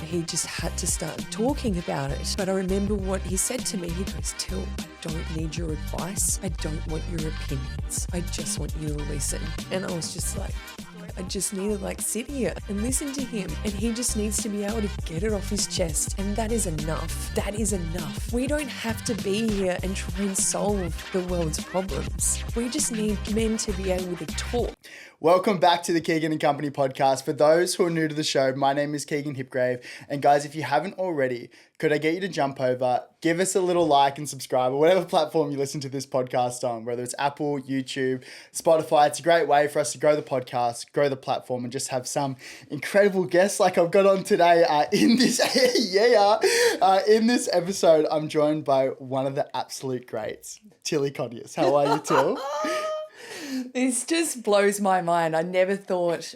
he just had to start talking about it. But I remember what he said to me. He goes, Till, I don't need your advice. I don't want your opinions. I just want you to listen. And I was just like, I just need to like sit here and listen to him. And he just needs to be able to get it off his chest. And that is enough. That is enough. We don't have to be here and try and solve the world's problems. We just need men to be able to talk. Welcome back to the Keegan and Company podcast. For those who are new to the show, my name is Keegan Hipgrave. And guys, if you haven't already, could I get you to jump over, give us a little like and subscribe or whatever platform you listen to this podcast on, whether it's Apple, YouTube, Spotify. It's a great way for us to grow the podcast, grow the platform, and just have some incredible guests like I've got on today in this episode. I'm joined by one of the absolute greats, Tilli Conias. How are you, Till? This just blows my mind. I never thought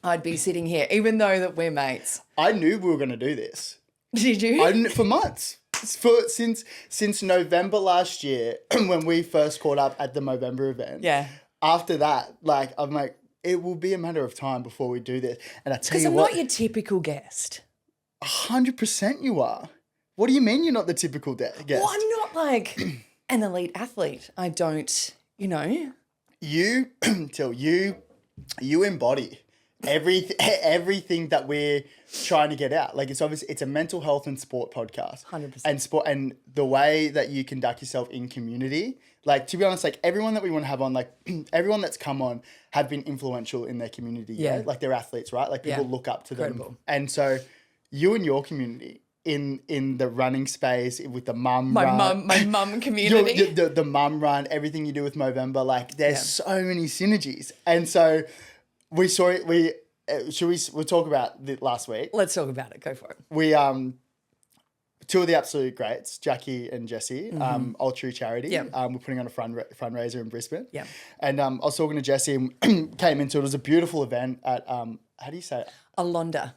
I'd be sitting here, even though that we're mates. I knew we were going to do this. Did you? For months. Since November last year, when we first caught up at the Movember event. Yeah. After that, I'm like, it will be a matter of time before we do this. And I tell you what. Because I'm not your typical guest. 100% you are. What do you mean you're not the typical guest? Well, I'm not like an elite athlete. I don't, You, Till, you embody everything that we're trying to get out. Like, it's obvious, it's a mental health and sport podcast. 100%. And the way that you conduct yourself in community, like, to be honest, like, everyone that we want to have on, like, everyone that's come on have been influential in their community. Yeah. Like, they're athletes, right? Like, people look up to them. And so you and your community in the running space with the mum run. My mum community. the mum run, everything you do with Movember, like, there's so many synergies. And so we saw it, we'll talk about it last week. Let's talk about it. Go for it. We, two of the absolute greats, Jackie and Jessie, All True Charity. Yeah. We're putting on a fundraiser in Brisbane. Yeah. And I was talking to Jessie and came into it. It was a beautiful event at, how do you say it? Alonda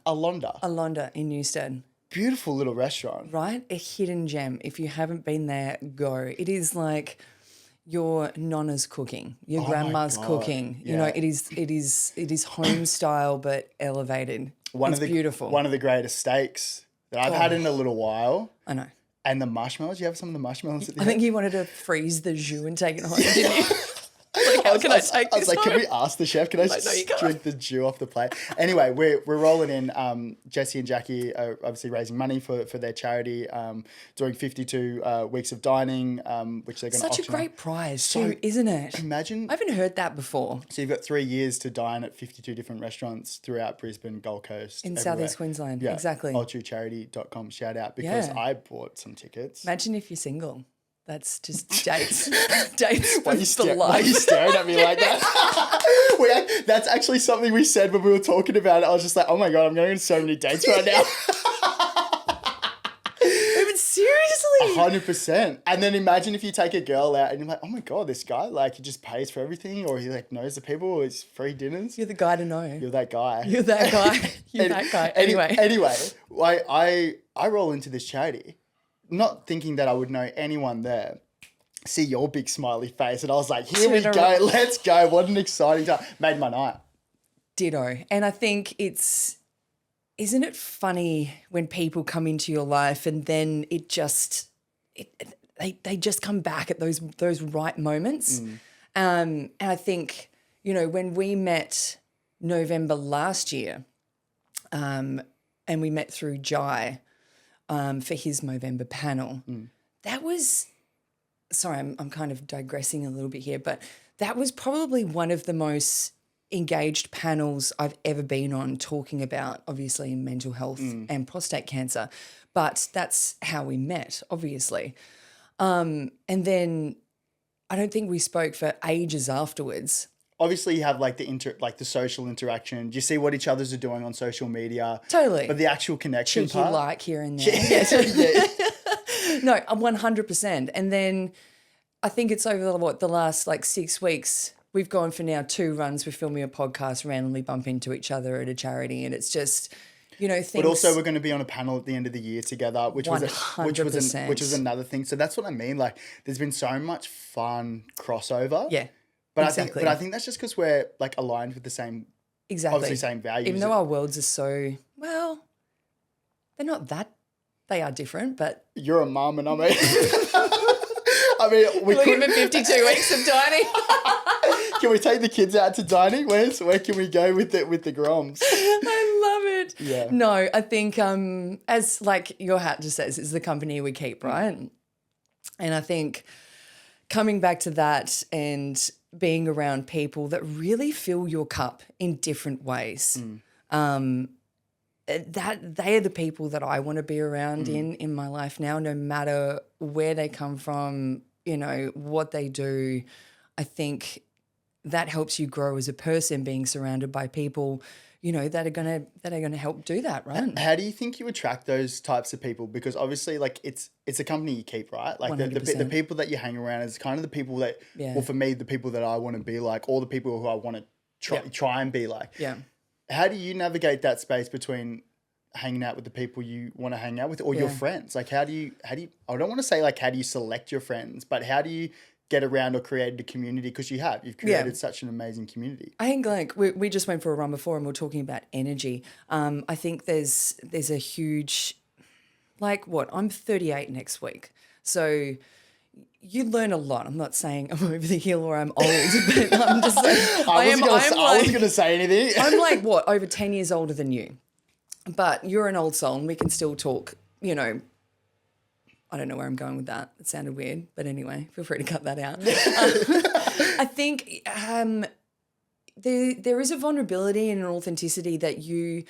in Newstead. Beautiful little restaurant. Right? A hidden gem. If you haven't been there, go. It is like your nonna's cooking, your grandma's cooking. Yeah. It is home style but elevated. It's beautiful. One of the greatest steaks that I've had in a little while. I know. And the marshmallows. You have some of the marshmallows at the I think you wanted to freeze the jus and take it home, didn't you? Like, how can I take this I was like, home? can we ask the chef? Can I just drink the jus off the plate? Anyway, we're rolling in. Jessie and Jackie are obviously raising money for their charity, doing 52 weeks of dining, which they're going to auction. Such a great prize too, isn't it? Imagine. I haven't heard that before. So you've got 3 years to dine at 52 different restaurants throughout Brisbane, Gold Coast. In everywhere. Southeast Queensland, yeah. Exactly. alltruecharity.com, shout out, because I bought some tickets. Imagine if you're single. That's just dates. Dates for life. Why are you staring at me like that? That's actually something we said when we were talking about it. I was just like, oh my God, I'm going on so many dates right now. But seriously. 100%. And then imagine if you take a girl out and you're like, oh my God, this guy, like, he just pays for everything, or he like knows the people, or it's free dinners. You're the guy to know. You're that guy. You're that guy. You're that guy. Anyway, I roll into this charity, not thinking that I would know anyone there. See your big smiley face, and I was like, here we go, let's go. What an exciting time. Made my night. Ditto. And I think isn't it funny when people come into your life and then they just come back at those right moments. And I think, when we met November last year, and we met through Jai, for his Movember panel. That was, sorry, I'm kind of digressing a little bit here, but that was probably one of the most engaged panels I've ever been on, talking about obviously mental health and prostate cancer. But that's how we met, obviously. And then I don't think we spoke for ages afterwards. Obviously, you have like the social interaction. You see what each others are doing on social media. Totally. But the actual connection Cheeky part. like here and there. No, 100%. And then I think it's over the last 6 weeks. We've gone for now 2 runs. We're filming a podcast, randomly bump into each other at a charity, and it's just, things. But also, we're going to be on a panel at the end of the year together, which was another thing. So that's what I mean. Like, there's been so much fun crossover. Yeah. But exactly. I think that's just because we're aligned with the same, obviously same values. Even though our worlds are so, They're not that, they are different, but. You're a mum and I'm a... I mean, we Look could... at the 52 weeks of dining. Can we take the kids out to dining? Where can we go with the groms? I love it. Yeah. No, I think as like your hat just says, it's the company we keep, right? And I think coming back to that and being around people that really fill your cup in different ways, that they are the people that I want to be around in my life now, no matter where they come from, you know, what they do. I think that helps you grow as a person, being surrounded by people, you know, that are gonna help do that, right? How do you think you attract those types of people? Because obviously, like, it's a company you keep, right? Like the people that you hang around is kind of the people that, well, for me, the people that I want to be like, or the people who I want to try and be like. Yeah. How do you navigate that space between hanging out with the people you want to hang out with or your friends? Like, how do you, I don't want to say like, how do you select your friends, but how do you get around or create a community? Because you've created such an amazing community. I think like we just went for a run before and we were talking about energy. I think there's a huge, like I'm 38 next week. So you learn a lot. I'm not saying I'm over the hill or I'm old, but I'm just like, I wasn't going to say anything. I'm like, over 10 years older than you. But you're an old soul and we can still talk, you know. I don't know where I'm going with that. It sounded weird. But anyway, feel free to cut that out. I think there is a vulnerability and an authenticity that you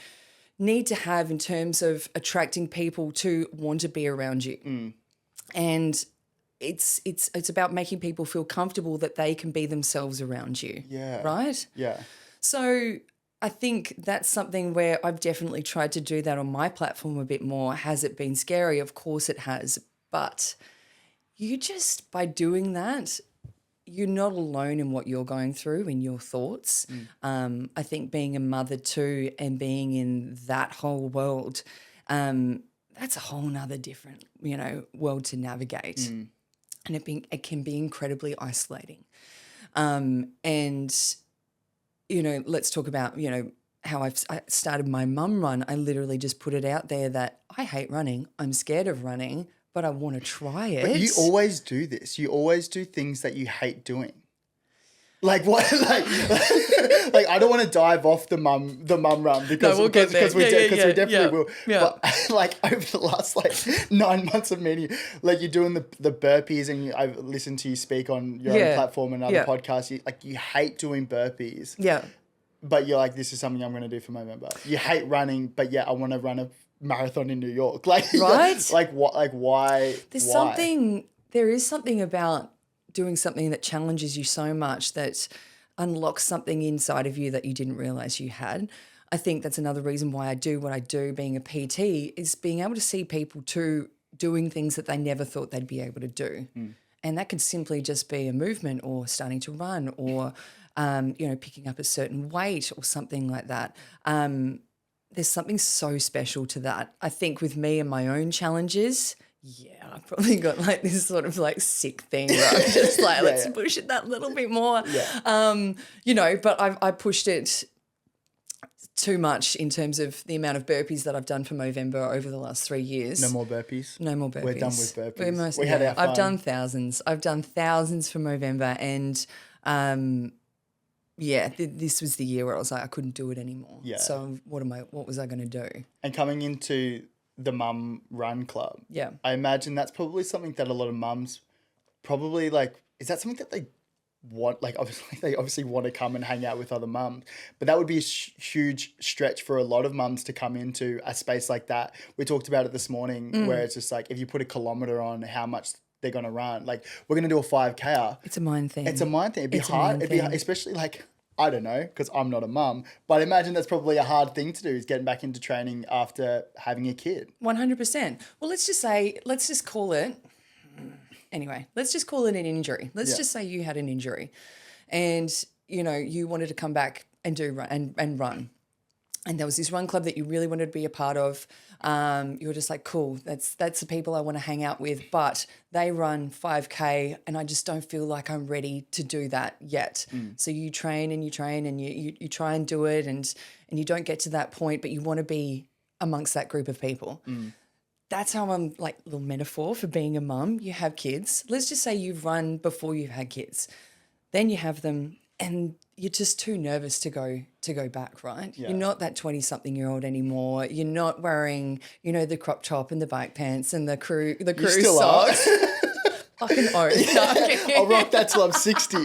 need to have in terms of attracting people to want to be around you. And it's about making people feel comfortable that they can be themselves around you. Yeah. Right? Yeah. So I think that's something where I've definitely tried to do that on my platform a bit more. Has it been scary? Of course it has. But you just, by doing that, you're not alone in what you're going through, in your thoughts. I think being a mother too and being in that whole world, that's a whole nother different, you know, world to navigate. And it can be incredibly isolating. And, you know, let's talk about, you know, how I started my mum run. I literally just put it out there that I hate running. I'm scared of running, but I want to try it. But you always do this. You always do things that you hate doing. Like what? Like I don't want to dive off the mum run because we definitely will. Yeah. But like over the last 9 months of meeting, like you're doing the burpees, and I've listened to you speak on your own platform and other podcasts. You hate doing burpees. Yeah. But you're like, this is something I'm going to do for Movember. You hate running, but I want to run a marathon in New York. Like, right? Like what? Like why? There is something about doing something that challenges you so much that unlocks something inside of you that you didn't realize you had. I think that's another reason why I do what I do, being a PT, is being able to see people too doing things that they never thought they'd be able to do. And that could simply just be a movement or starting to run or, you know, picking up a certain weight or something like that. There's something so special to that. I think with me and my own challenges, I've probably got like this sort of like sick thing where I'm just like, let's push it that little bit more. You know, but I pushed it too much in terms of the amount of burpees that I've done for Movember over the last 3 years. No more burpees? No more burpees. We're done with burpees. We had our fun. I've done thousands. I've done thousands for Movember, and this was the year where I was like, I couldn't do it anymore. Yeah. So what was I going to do? And coming into the Mum Run Club. Yeah. I imagine that's probably something that a lot of mums probably like, is that something that they want? Like obviously they obviously want to come and hang out with other mums, but that would be a huge stretch for a lot of mums to come into a space like that. We talked about it this morning where it's just like, if you put a kilometer on how much they're going to run, like we're going to do a 5K. It's a mind thing. It'd be hard. Especially like, I don't know, because I'm not a mum, but I imagine that's probably a hard thing to do, is getting back into training after having a kid. 100%. Well, let's just call it an injury. Let's just say you had an injury and, you know, you wanted to come back and run. And there was this run club that you really wanted to be a part of. You were just like, cool, that's the people I want to hang out with, but they run 5K and I just don't feel like I'm ready to do that yet. So you train and you try and do it and you don't get to that point, but you want to be amongst that group of people. That's how I'm like a little metaphor for being a mum. You have kids. Let's just say you've run before you've had kids. Then you have them and you're just too nervous to go back, right? Yeah. You're not that 20-something-year-old anymore. You're not wearing, the crop top and the bike pants and the crew still socks. Fucking oath. I'll rock that till I'm 60.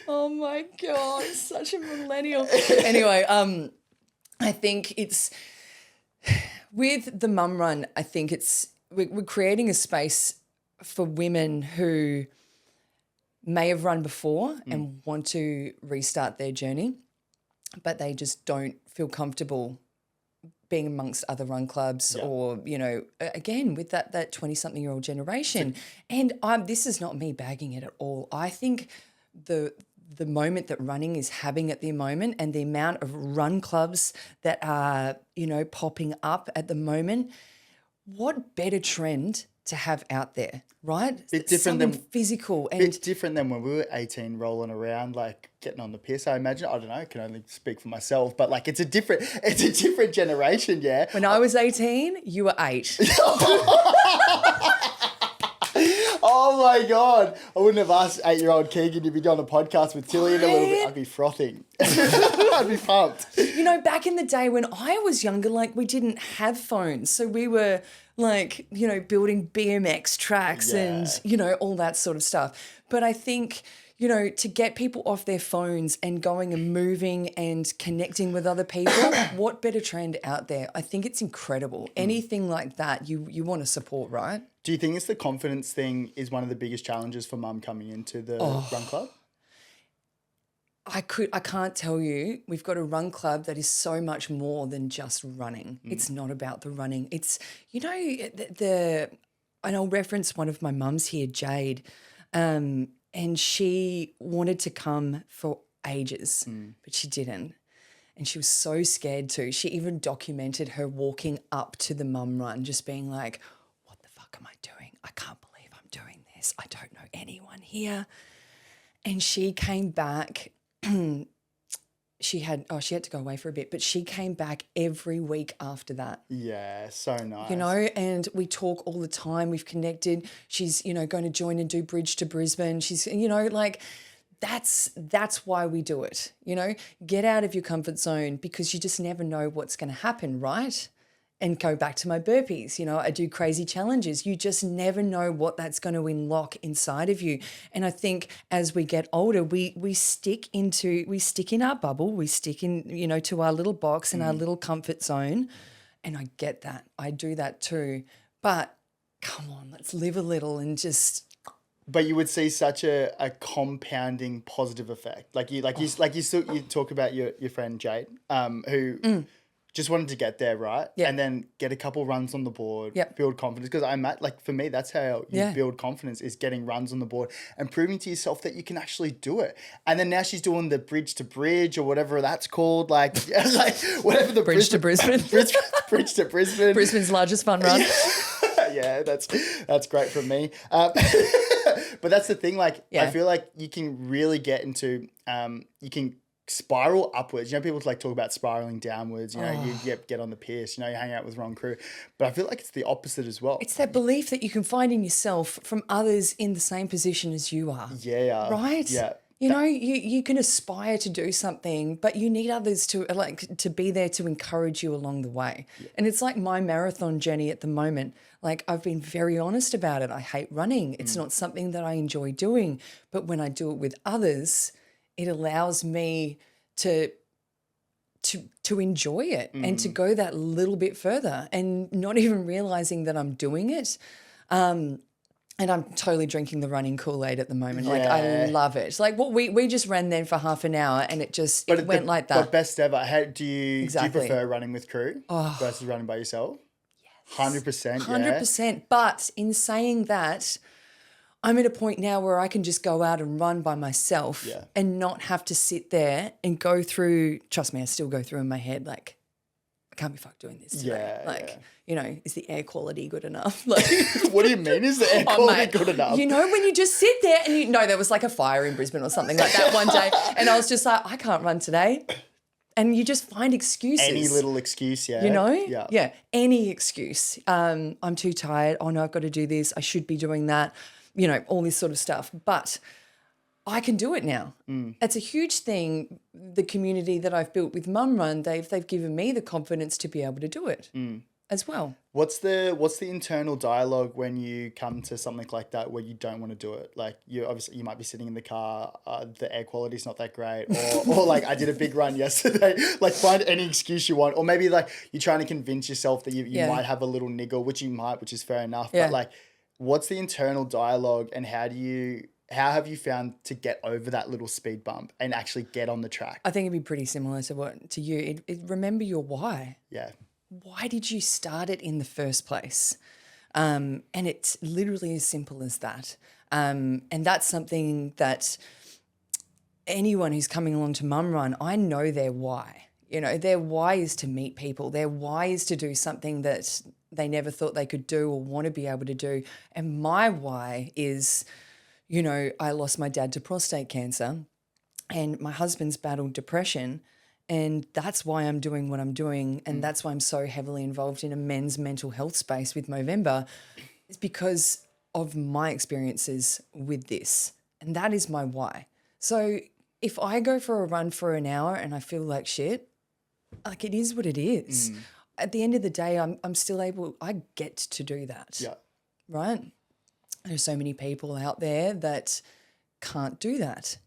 Oh my God, such a millennial. Anyway, I think it's with the mum run, I think we're creating a space for women who may have run before and want to restart their journey, but they just don't feel comfortable being amongst other run clubs or, again, with that 20-something-year-old generation. And this is not me bagging it at all. I think the moment that running is having at the moment and the amount of run clubs that are, popping up at the moment, what better trend to have out there, right? Bit different Something than physical and bit different than when we were 18 rolling around, like getting on the piss, I imagine. I don't know, I can only speak for myself, but like it's a different generation, yeah. When I was 18, you were 8. Oh my God. I wouldn't have asked 8-year-old Keegan to be on a podcast with Tilli in a little bit. I'd be frothing. I'd be pumped. Back in the day when I was younger, like we didn't have phones. So we were like, building BMX tracks and, all that sort of stuff. But I think, to get people off their phones and going and moving and connecting with other people, what better trend out there? I think it's incredible. Anything like that you want to support, right? Do you think it's the confidence thing is one of the biggest challenges for mum coming into the run club? I can't tell you. We've got a run club that is so much more than just running. It's not about the running. It's, and I'll reference one of my mums here, Jade, and she wanted to come for ages, but she didn't. And she was so scared to. She even documented her walking up to the mum run, just being like, what the fuck am I doing? I can't believe I'm doing this. I don't know anyone here. And she came back. She had to go away for a bit, but she came back every week after that. Yeah, so nice. And we talk all the time. We've connected. She's, going to join and do Bridge to Brisbane. She's, that's why we do it. Get out of your comfort zone because you just never know what's going to happen, right? And go back to my burpees. I do crazy challenges. You just never know what that's going to unlock inside of you. And I think as we get older, we stick in our bubble, we stick in, to our little box and our little comfort zone. And I get that. I do that too. But come on, let's live a little and just. But you would see such a compounding positive effect. You talk about your friend Jade, who just wanted to get there, right? Yep. And then get a couple runs on the board, Yep. build confidence. Because for me, that's how you build confidence, is getting runs on the board and proving to yourself that you can actually do it. And then now she's doing the bridge to bridge or whatever that's called, whatever the Bridge to Brisbane. Bridge to Brisbane. Brisbane's largest fun run. Yeah, that's great from me. But that's the thing. I feel like you can really get into, you can spiral upwards. People talk about spiraling downwards. You get on the piss. You hang out with wrong crew. But I feel like it's the opposite as well. It's that belief that you can find in yourself from others in the same position as you are. Yeah. Right? Yeah. You can aspire to do something, but you need others to be there to encourage you along the way. Yeah. And it's like my marathon journey at the moment. I've been very honest about it. I hate running. It's not something that I enjoy doing. But when I do it with others, it allows me to enjoy it and to go that little bit further and not even realizing that I'm doing it. And I'm totally drinking the running Kool-Aid at the moment. Yeah. I love it. We just ran then for half an hour and it went like that. But best ever. Do you prefer running with crew versus running by yourself? Yes. 100%. 100%. But in saying that, I'm at a point now where I can just go out and run by myself and not have to sit there and go through, trust me, I still go through in my head, I can't be fucked doing this today. Is the air quality good enough? What do you mean? Is the air quality good enough? When you just sit there and there was a fire in Brisbane or something like that one day and I was just like, I can't run today. And you just find excuses. Any little excuse, yeah. You know? Yeah. Yeah. Any excuse. I'm too tired. Oh no, I've got to do this. I should be doing that. You know, all this sort of stuff. But I can do it now. It's a huge thing. The community that I've built with Mum Run, they've given me the confidence to be able to do it as well. What's the internal dialogue when you come to something like that where you don't want to do it? Like you might be sitting in the car, the air quality's not that great, or like I did a big run yesterday. Like find any excuse you want, or maybe like you're trying to convince yourself that you might have a little niggle, which you might, which is fair enough. Yeah. But like, what's the internal dialogue, and how have you found to get over that little speed bump and actually get on the track? I think it'd be pretty similar to you. Remember your why. Yeah. Why did you start it in the first place? And it's literally as simple as that. And that's something that anyone who's coming along to Mum Run, I know their why. You know, their why is to meet people. Their why is to do something that they never thought they could do or want to be able to do. And my why is, you know, I lost my dad to prostate cancer and my husband's battled depression. And that's why I'm doing what I'm doing. And that's why I'm so heavily involved in a men's mental health space with Movember. It's because of my experiences with this. And that is my why. So if I go for a run for an hour and I feel like shit, like it is what it is. At the end of the day, I'm still able, I get to do that. Yeah. Right? There's so many people out there that can't do that.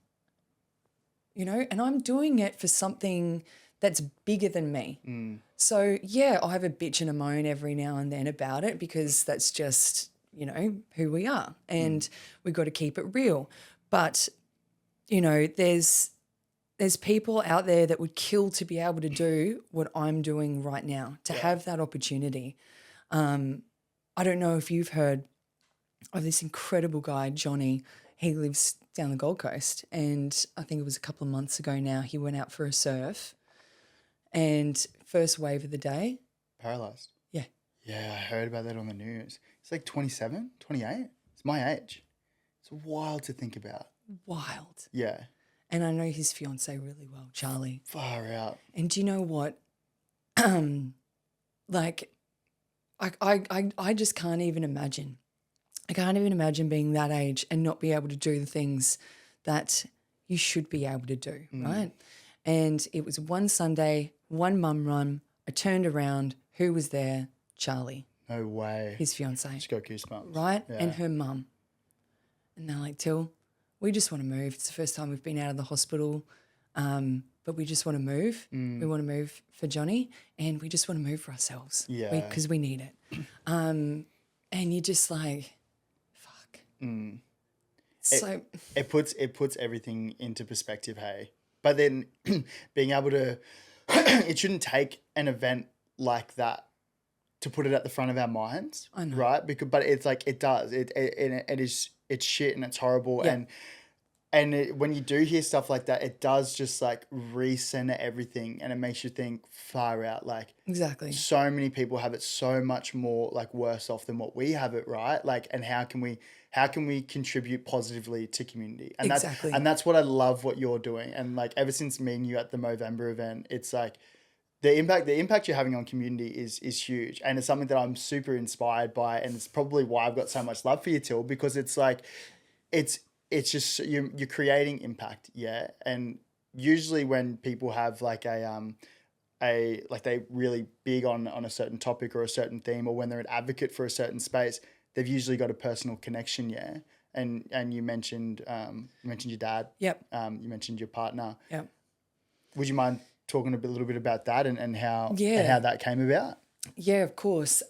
You know, and I'm doing it for something that's bigger than me. So, yeah, I'll have a bitch and a moan every now and then about it because that's just, you know, who we are and we've got to keep it real. But, you know, there's people out there that would kill to be able to do what I'm doing right now, to have that opportunity. I don't know if you've heard of this incredible guy, Johnny. He lives down the Gold Coast, and I think it was a couple of months ago now, he went out for a surf and first wave of the day. Paralyzed. Yeah. Yeah, I heard about that on the news. It's like 27, 28. It's my age. It's wild to think about. Wild. Yeah. And I know his fiance really well, Charlie. Far out. And do you know what? Like, I just can't even imagine. I can't even imagine being that age and not be able to do the things that you should be able to do, right? And it was one Sunday, one Mum Run. I turned around. Who was there? Charlie. No way. His fiance. Just got goosebumps. Right? Yeah. And her mum. And they're like, Till, we just want to move. It's the first time we've been out of the hospital, but we just want to move. We want to move for Johnny and we just want to move for ourselves. Yeah. Because we need it. And you're just like, fuck. So It puts everything into perspective, hey? But then being able to, it shouldn't take an event like that to put it at the front of our minds, I know. right? But it's like it does. It's shit and it's horrible. Yeah. And when you do hear stuff like that, it does just like recenter everything, and it makes you think far out. Like exactly. so many people have it so much more like worse off than what we have it, right? Like, and how can we contribute positively to community? And Exactly. that's what I love what you're doing. And like ever since meeting you at the Movember event, it's like the impact you're having on community is huge, and it's something that I'm super inspired by, and it's probably why I've got so much love for you, Till, because it's like it's just you're creating impact, yeah. And usually when people have like like they really big on a certain topic or a certain theme, or when they're an advocate for a certain space, they've usually got a personal connection, yeah. And you mentioned your dad. Yep. You mentioned your partner. Yep. Would you mind talking a little bit about that and how that came about? Yeah, of course.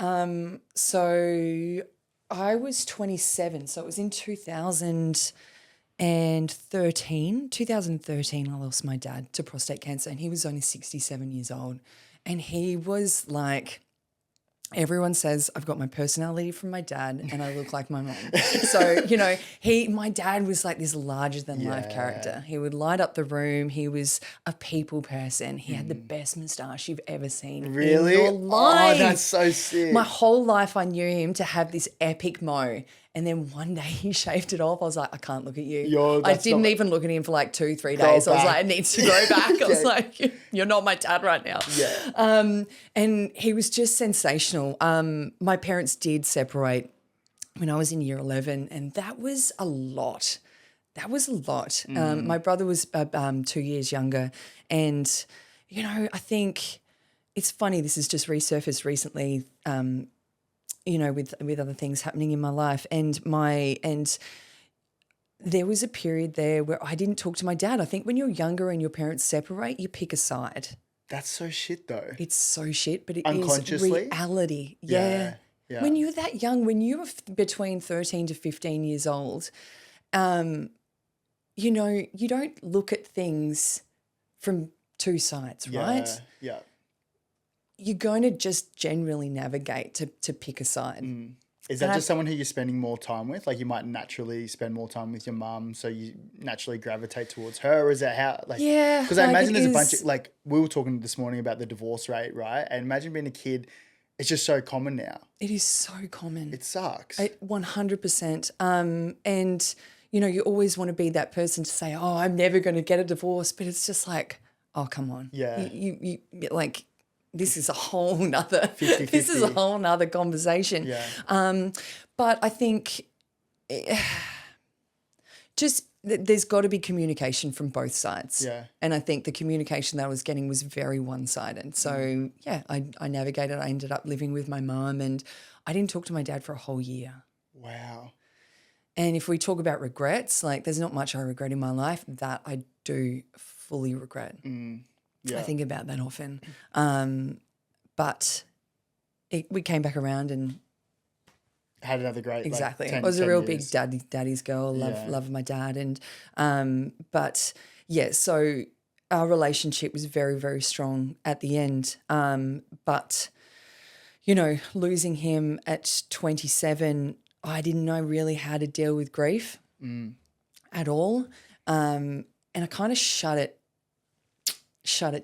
So I was 27, so it was in 2013. 2013, I lost my dad to prostate cancer, and he was only 67 years old. And he was like, everyone says I've got my personality from my dad and I look like my mom. So, you know, my dad was like this larger than life character. He would light up the room. He was a people person. He had the best moustache you've ever seen really? in your life. Oh, that's so sick. My whole life I knew him to have this epic mo. And then one day he shaved it off. I was like, I can't look at you. I that's didn't not- even look at him for like 2-3 days. I was like, it needs to go back. I was like, you're not my dad right now. Yeah. And he was just sensational. My parents did separate when I was in year 11, and that was a lot. That was a lot. My brother was 2 years younger, and, you know, I think it's funny, this has just resurfaced recently, you know, with other things happening in my life, and there was a period there where I didn't talk to my dad. I think when you're younger and your parents separate, you pick a side. That's so shit though. It's so shit, but it is Unconsciously? reality. Yeah. Yeah. When you're that young, when you were between 13 to 15 years old, you know, you don't look at things from two sides, right? Yeah. You're going to just generally navigate to pick a side. Is that just someone who you're spending more time with? Like you might naturally spend more time with your mum, so you naturally gravitate towards her? Or is that how, like, Yeah. because I imagine there's a bunch of, like, we were talking this morning about the divorce rate, right? And imagine being a kid, it's just so common now. It is so common. It sucks. 100%. And, you know, you always want to be that person to say, oh, I'm never going to get a divorce. But it's just like, oh, come on. Yeah. You like, this is a whole nother, 50-50. This is a whole nother conversation. Yeah. But I think just there's got to be communication from both sides. Yeah. And I think the communication that I was getting was very one-sided. So, yeah, I navigated. I ended up living with my mum, and I didn't talk to my dad for a whole year. Wow. And if we talk about regrets, like there's not much I regret in my life that I do fully regret. Yeah. I think about that often. But we came back around and had another great, exactly. Like, 10, I was a 10 real years. big daddy's girl. Love my dad, and but yeah. So our relationship was very, very strong at the end. But you know, losing him at 27, I didn't know really how to deal with grief at all, and I kind of shut it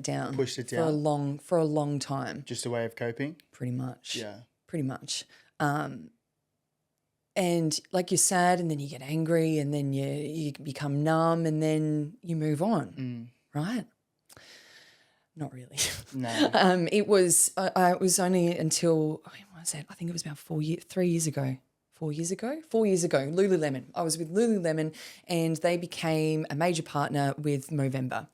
down, Pushed it down for a long time. Just a way of coping. Pretty much. Yeah. Pretty much. And like you're sad, and then you get angry, and then you become numb, and then you move on, right? Not really. No. It was only until, when was it? I think it was about 4 years ago. 4 years ago, Lululemon. I was with Lululemon, and they became a major partner with Movember.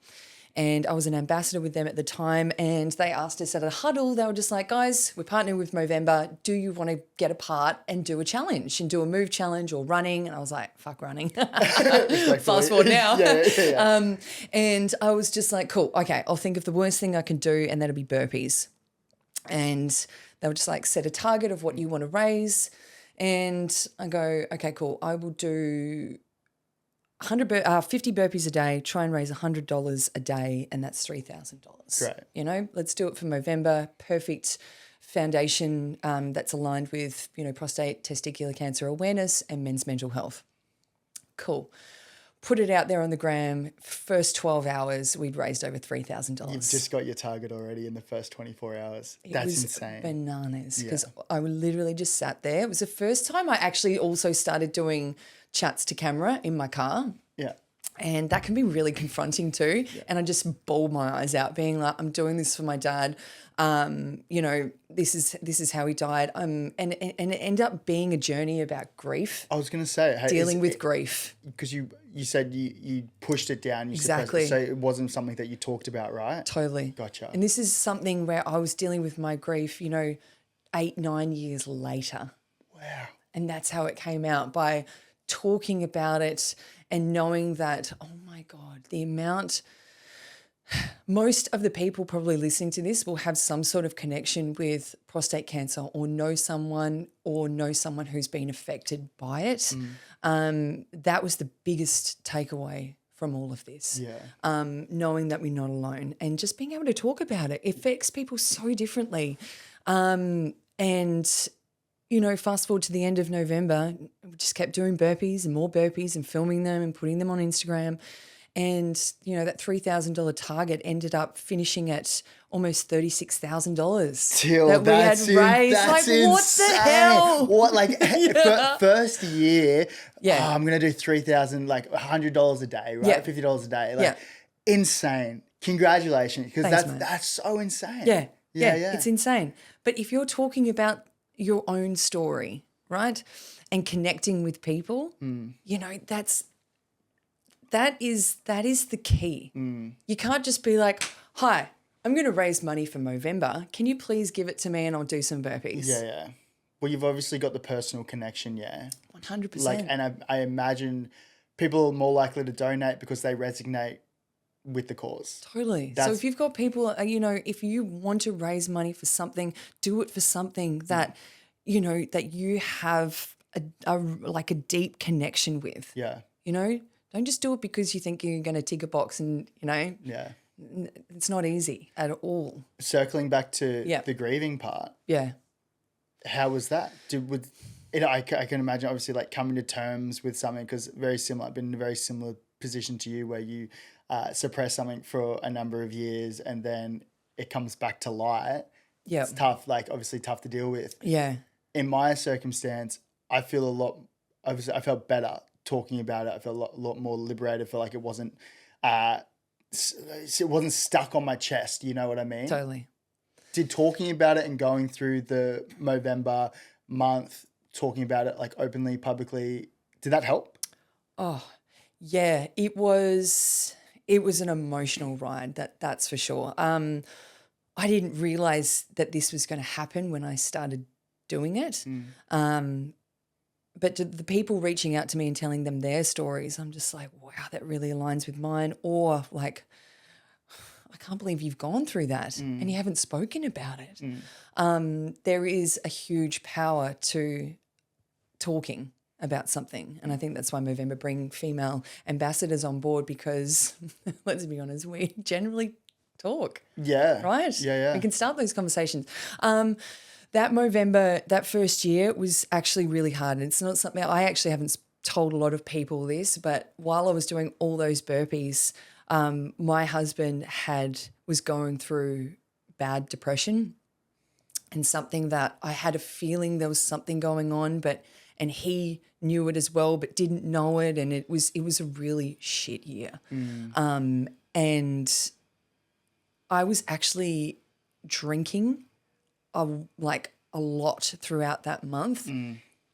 And I was an ambassador with them at the time, and they asked us at a huddle, they were just like, guys, we're partnering with Movember. Do you want to get a part and do a challenge and do a move challenge or running? And I was like, fuck running. Fast forward now. Yeah. And I was just like, cool, okay, I'll think of the worst thing I can do, and that'll be burpees. And they were just like, set a target of what you want to raise. And I go, okay, cool, I will do 50 burpees a day, try and raise $100 a day, and that's $3,000. Great. You know, let's do it for Movember. Perfect foundation that's aligned with, you know, prostate, testicular cancer awareness and men's mental health. Cool. Put it out there on the gram. First 12 hours, we'd raised over $3,000. You've just got your target already in the first 24 hours. It That's was insane. Bananas, because I literally just sat there. It was the first time I actually also started doing chats to camera in my car. Yeah. And that can be really confronting too. Yeah. And I just bawled my eyes out, being like, I'm doing this for my dad. You know, this is how he died. And it ended up being a journey about grief. I was going to say. Dealing with grief. Because you said you pushed it down. You exactly. So it wasn't something that you talked about, right? Totally. Gotcha. And this is something where I was dealing with my grief, you know, 8-9 years later. Wow. And that's how it came out, by talking about it and knowing that, oh my God, the amount, most of the people probably listening to this will have some sort of connection with prostate cancer, or know someone who's been affected by it. That was the biggest takeaway from all of this. Yeah. Knowing that we're not alone, and just being able to talk about it. It affects people so differently. And you know, fast forward to the end of November, we just kept doing burpees and more burpees and filming them and putting them on Instagram. And, you know, that $3,000 target ended up finishing at almost $36,000 Till that we had raised. That's like, insane. what the hell? What, like, first year, Yeah. I'm going to do 3,000, like $100 a day, right? Yeah. $50 a day. Like, Yeah. insane. Congratulations. Because Thanks, mate. that's so insane. Yeah. Yeah. It's insane. But if you're talking about your own story, right, and connecting with people, you know, that is the key. You can't just be like, hi, I'm going to raise money for Movember. Can you please give it to me and I'll do some burpees? Yeah. Well, you've obviously got the personal connection, 100%. Like, and I imagine people are more likely to donate because they resonate with the cause. Totally. So if you've got people, you know, if you want to raise money for something, do it for something that, you know, that you have like a deep connection with. Yeah. You know, don't just do it because you think you're going to tick a box and, you know, it's not easy at all. Circling back to the grieving part. Yeah. How was that? I can imagine obviously like coming to terms with something, because very similar. I've been in a very similar position to you where you suppress something for a number of years and then it comes back to light. Yeah. It's tough, like obviously tough to deal with. Yeah. In my circumstance, I felt better talking about it. I felt a lot more liberated. I felt like it wasn't stuck on my chest. You know what I mean? Totally. Did talking about it and going through the Movember month, talking about it like openly, publicly, did that help? Oh, yeah. It was an emotional ride. That's for sure. I didn't realize that this was going to happen when I started doing it. But to the people reaching out to me and telling them their stories, I'm just like, wow, that really aligns with mine. Or like, I can't believe you've gone through that and you haven't spoken about it. There is a huge power to talking about something. And I think that's why Movember bring female ambassadors on board, because let's be honest, we generally talk. Yeah. Right? Yeah. We can start those conversations. That Movember, that first year was actually really hard. And it's not something, I actually haven't told a lot of people this, but while I was doing all those burpees, my husband was going through bad depression, and something that I had a feeling there was something going on, and he knew it as well, but didn't know it. And it was a really shit year. And I was actually drinking a lot throughout that month,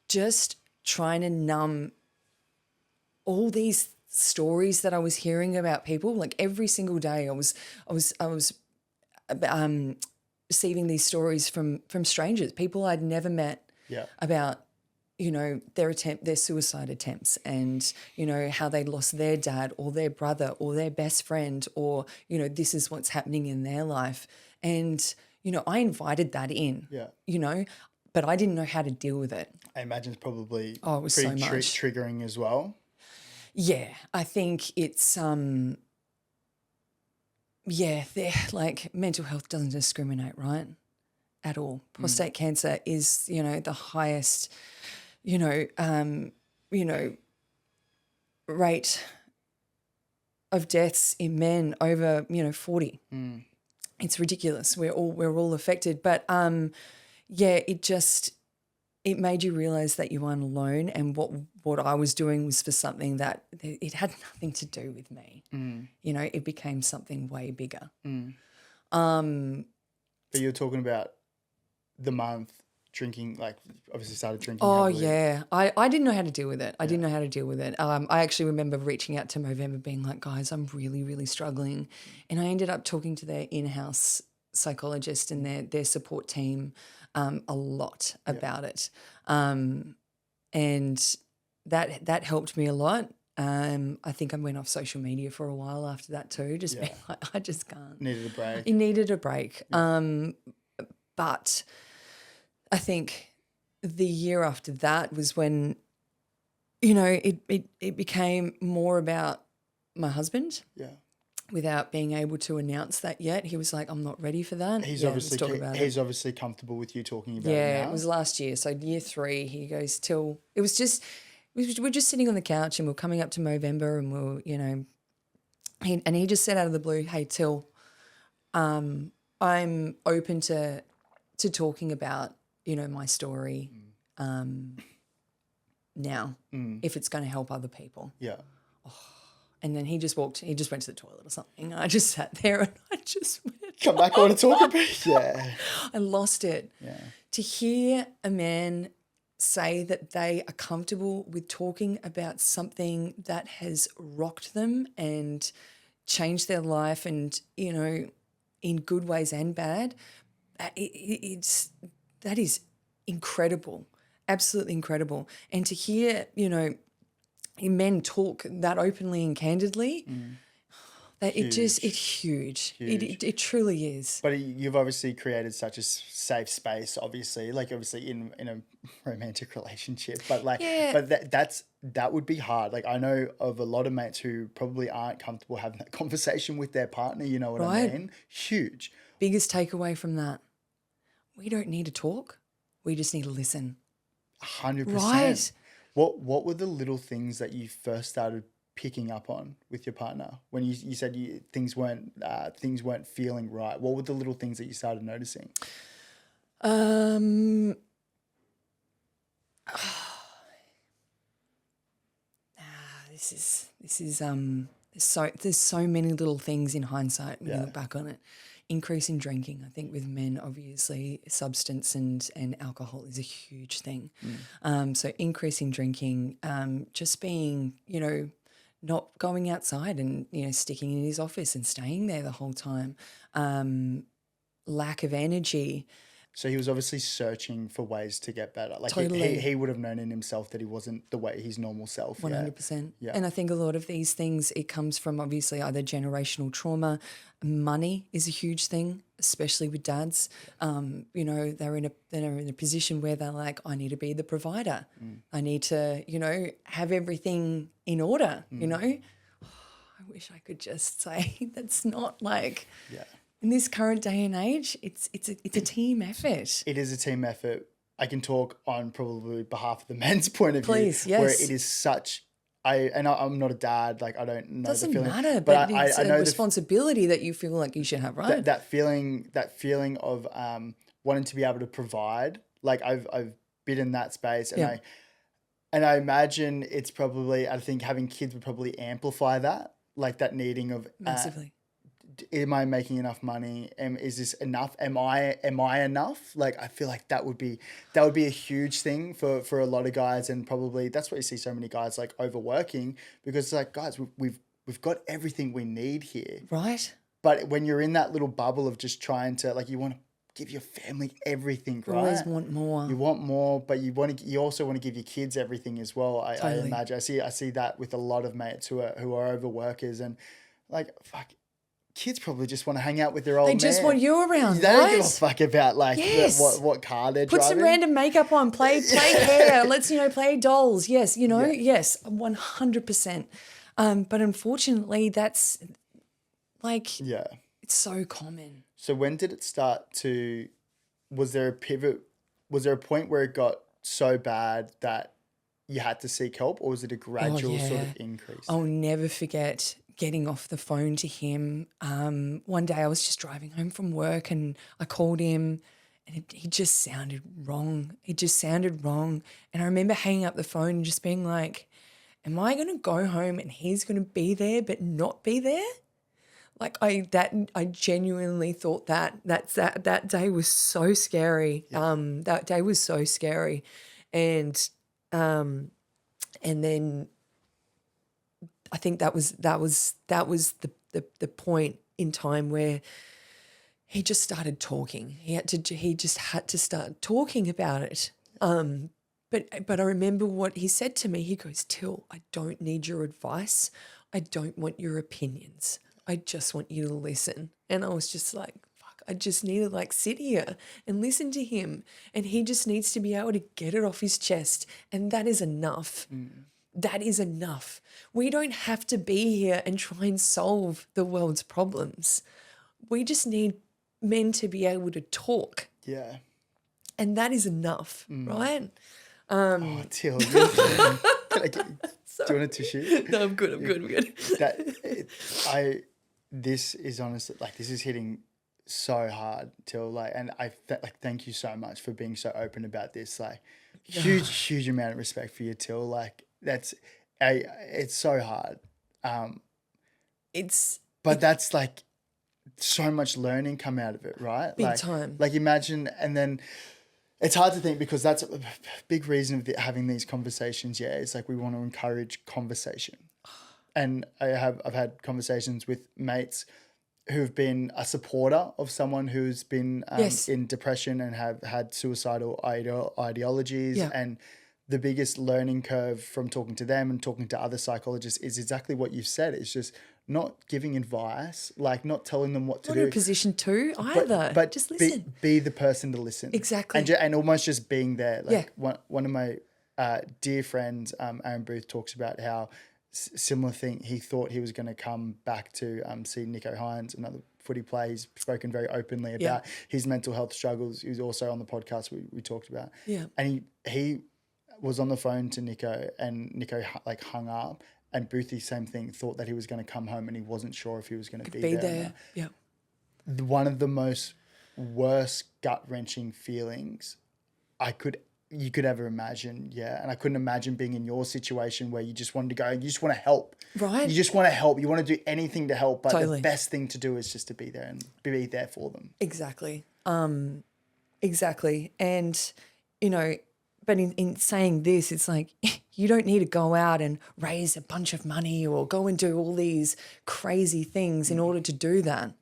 just trying to numb all these stories that I was hearing about people. Like every single day I was receiving these stories from strangers, people I'd never met, about, you know, their suicide attempts, and, you know, how they lost their dad or their brother or their best friend, or, you know, this is what's happening in their life. And, you know, I invited that in, you know, but I didn't know how to deal with it. I imagine it's probably it was pretty so much triggering as well. Yeah, I think it's like mental health doesn't discriminate, right? At all. Prostate cancer is, you know, the highest, rate of deaths in men over, 40. It's ridiculous. We're all affected, but it made you realize that you weren't alone, and what I was doing was for something that it had nothing to do with me. You know, it became something way bigger. But you're talking about the month drinking, like obviously started drinking. Oh heavily. yeah, I didn't know how to deal with it. I didn't know how to deal with it. I actually remember reaching out to Movember, being like, guys, I'm really, really struggling, and I ended up talking to their in-house psychologist and their support team a lot about it, and that helped me a lot. I think I went off social media for a while after that too, just being like, I just can't. Needed a break. It needed a break. But I think the year after that was when, it became more about my husband. Yeah. Without being able to announce that yet. He was like, I'm not ready for that. He's obviously comfortable with you talking about it now. Yeah, it was last year. So year 3, he goes, Till, we're just sitting on the couch and we're coming up to Movember, and we're, he just said out of the blue, "Hey, Till, I'm open to talking about, my story now, if it's going to help other people." Yeah. And then he just went to the toilet or something. I just sat there and I just went, Come back, I want to talk about. Yeah. I lost it. Yeah. To hear a man say that they are comfortable with talking about something that has rocked them and changed their life and, in good ways and bad, that is incredible, absolutely incredible. And to hear, men talk that openly and candidly, it's huge. It truly is. But you've obviously created such a safe space, obviously, like obviously in a romantic relationship, but like, but that would be hard. Like I know of a lot of mates who probably aren't comfortable having that conversation with their partner. You know what I mean? Huge. Biggest takeaway from that: we don't need to talk. We just need to listen. 100%. Right. What were the little things that you first started picking up on with your partner when you said things weren't feeling right? What were the little things that you started noticing? There's so many little things in hindsight when you look back on it. Increase in drinking. I think with men, obviously, substance and alcohol is a huge thing. So increasing drinking, just being, not going outside and, sticking in his office and staying there the whole time. Lack of energy. So he was obviously searching for ways to get better. Like Totally. he would have known in himself that he wasn't his normal self. 100%. Yeah. And I think a lot of these things, it comes from obviously either generational trauma. Money is a huge thing, especially with dads. They're in a position where they're like, I need to be the provider. I need to, have everything in order, I wish I could just say that's not like... Yeah. In this current day and age, it's a team effort. It is a team effort. I can talk on probably behalf of the men's point of view. Please, yes. Where it is such... I'm not a dad, like I don't know the feeling. Doesn't matter, but it's I know a responsibility that you feel like you should have, right? That feeling of wanting to be able to provide. Like I've been in that space, and I imagine it's probably, I think having kids would probably amplify that, like that needing of massively. Am I making enough money? Is this enough? Am I enough? Like I feel like that would be a huge thing for a lot of guys, and probably that's why you see so many guys like overworking, because it's like, guys, we've got everything we need here. Right. But when you're in that little bubble of just trying to, like, you want to give your family everything, right? You always want more. You want more, but you also want to give your kids everything as well. Totally. I imagine I see that with a lot of mates who are overworkers, and like, fuck, kids probably just want to hang out with their old man. They just want you around. They don't give a fuck about like what car they're driving. Put some random makeup on, play hair. Let's play dolls. Yes, yes, 100%. But unfortunately, that's like it's so common. So when did it start to? Was there a pivot? Was there a point where it got so bad that you had to seek help, or was it a gradual sort of increase? I'll never forget getting off the phone to him. One day I was just driving home from work and I called him, and he just sounded wrong. It just sounded wrong. And I remember hanging up the phone and just being like, am I going to go home and he's going to be there but not be there? Like I genuinely thought that day was so scary. That day was so scary. And then I think that was the point in time where he just started talking. He just had to start talking about it. But I remember what he said to me. He goes, "Till, I don't need your advice. I don't want your opinions. I just want you to listen." And I was just like, fuck, I just need to like sit here and listen to him. And he just needs to be able to get it off his chest. And that is enough. That is enough. We don't have to be here and try and solve the world's problems. We just need men to be able to talk. Yeah. And that is enough, right? Till, do you want a tissue? No, I'm good. I'm good. This is honestly, like, this is hitting so hard, Till, like, and thank you so much for being so open about this. Like, huge amount of respect for you, Till. Like, it's so hard. But that's like so much learning come out of it, right? Big time. Like, imagine, and then it's hard to think because that's a big reason of having these conversations. Yeah, it's like we want to encourage conversation, and I've had conversations with mates who've been a supporter of someone who's been in depression and have had suicidal ideologies, and the biggest learning curve from talking to them and talking to other psychologists is exactly what you've said. It's just not giving advice, like not telling them what to do. Not in a position to either. But just listen. Be the person to listen. Exactly. And almost just being there. Like one of my dear friends, Aaron Booth, talks about how similar thing. He thought he was going to come back to see Nico Hines, another footy player. He's spoken very openly about his mental health struggles. He was also on the podcast we talked about. Yeah. And he was on the phone to Nico, and Nico like hung up, and Boothie, same thing, thought that he was going to come home and he wasn't sure if he was going to be there. Yeah. One of the most worst gut-wrenching feelings you could ever imagine. Yeah. And I couldn't imagine being in your situation where you just wanted to go, you just want to help. Right. You just want to help. You want to do anything to help, but the best thing to do is just to be there and be there for them. Exactly. Exactly. And, you know, but in saying this, it's like you don't need to go out and raise a bunch of money or go and do all these crazy things in order to do that.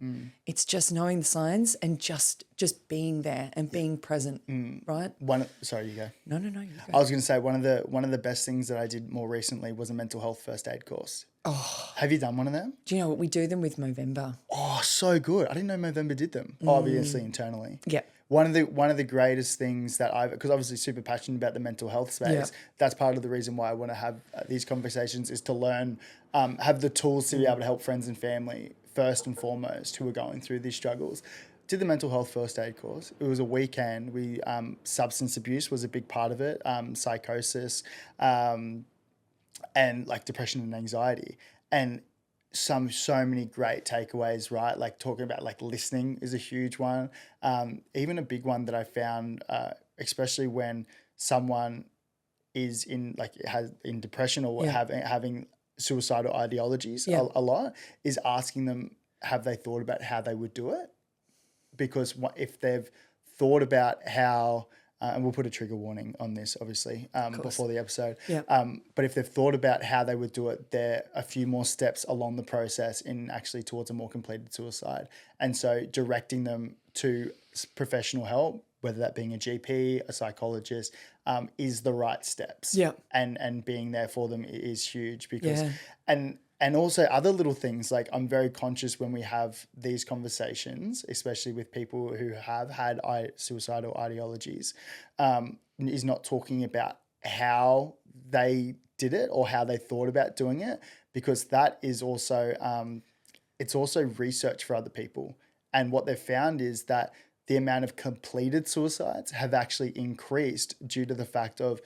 It's just knowing the signs and just being there and being present, right? Sorry, you go. No, you go. I was going to say one of the best things that I did more recently was a mental health first aid course. Oh, have you done one of them? Do you know what we do them with Movember? Oh, so good! I didn't know Movember did them. Obviously, internally. Yeah. One of the greatest things that because obviously super passionate about the mental health space. Yeah. That's part of the reason why I want to have these conversations is to learn, have the tools to be able to help friends and family first and foremost who are going through these struggles. Did the mental health first aid course. It was a weekend. We substance abuse was a big part of it, psychosis, and like depression and anxiety, and so many great takeaways, right? Like talking about like listening is a huge one. Even a big one that I found, especially when someone is in depression or having suicidal ideologies a lot, is asking them, have they thought about how they would do it? Because if they've thought about how, and we'll put a trigger warning on this, obviously, before the episode. Yeah. But if they've thought about how they would do it, there are a few more steps along the process in actually towards a more completed suicide. And so directing them to professional help, whether that being a GP, a psychologist, is the right steps. Yeah. And being there for them is huge because, and also other little things, like I'm very conscious when we have these conversations, especially with people who have had suicidal ideologies, is not talking about how they did it or how they thought about doing it, because that is also, it's also research for other people. And what they've found is that the amount of completed suicides have actually increased due to the fact of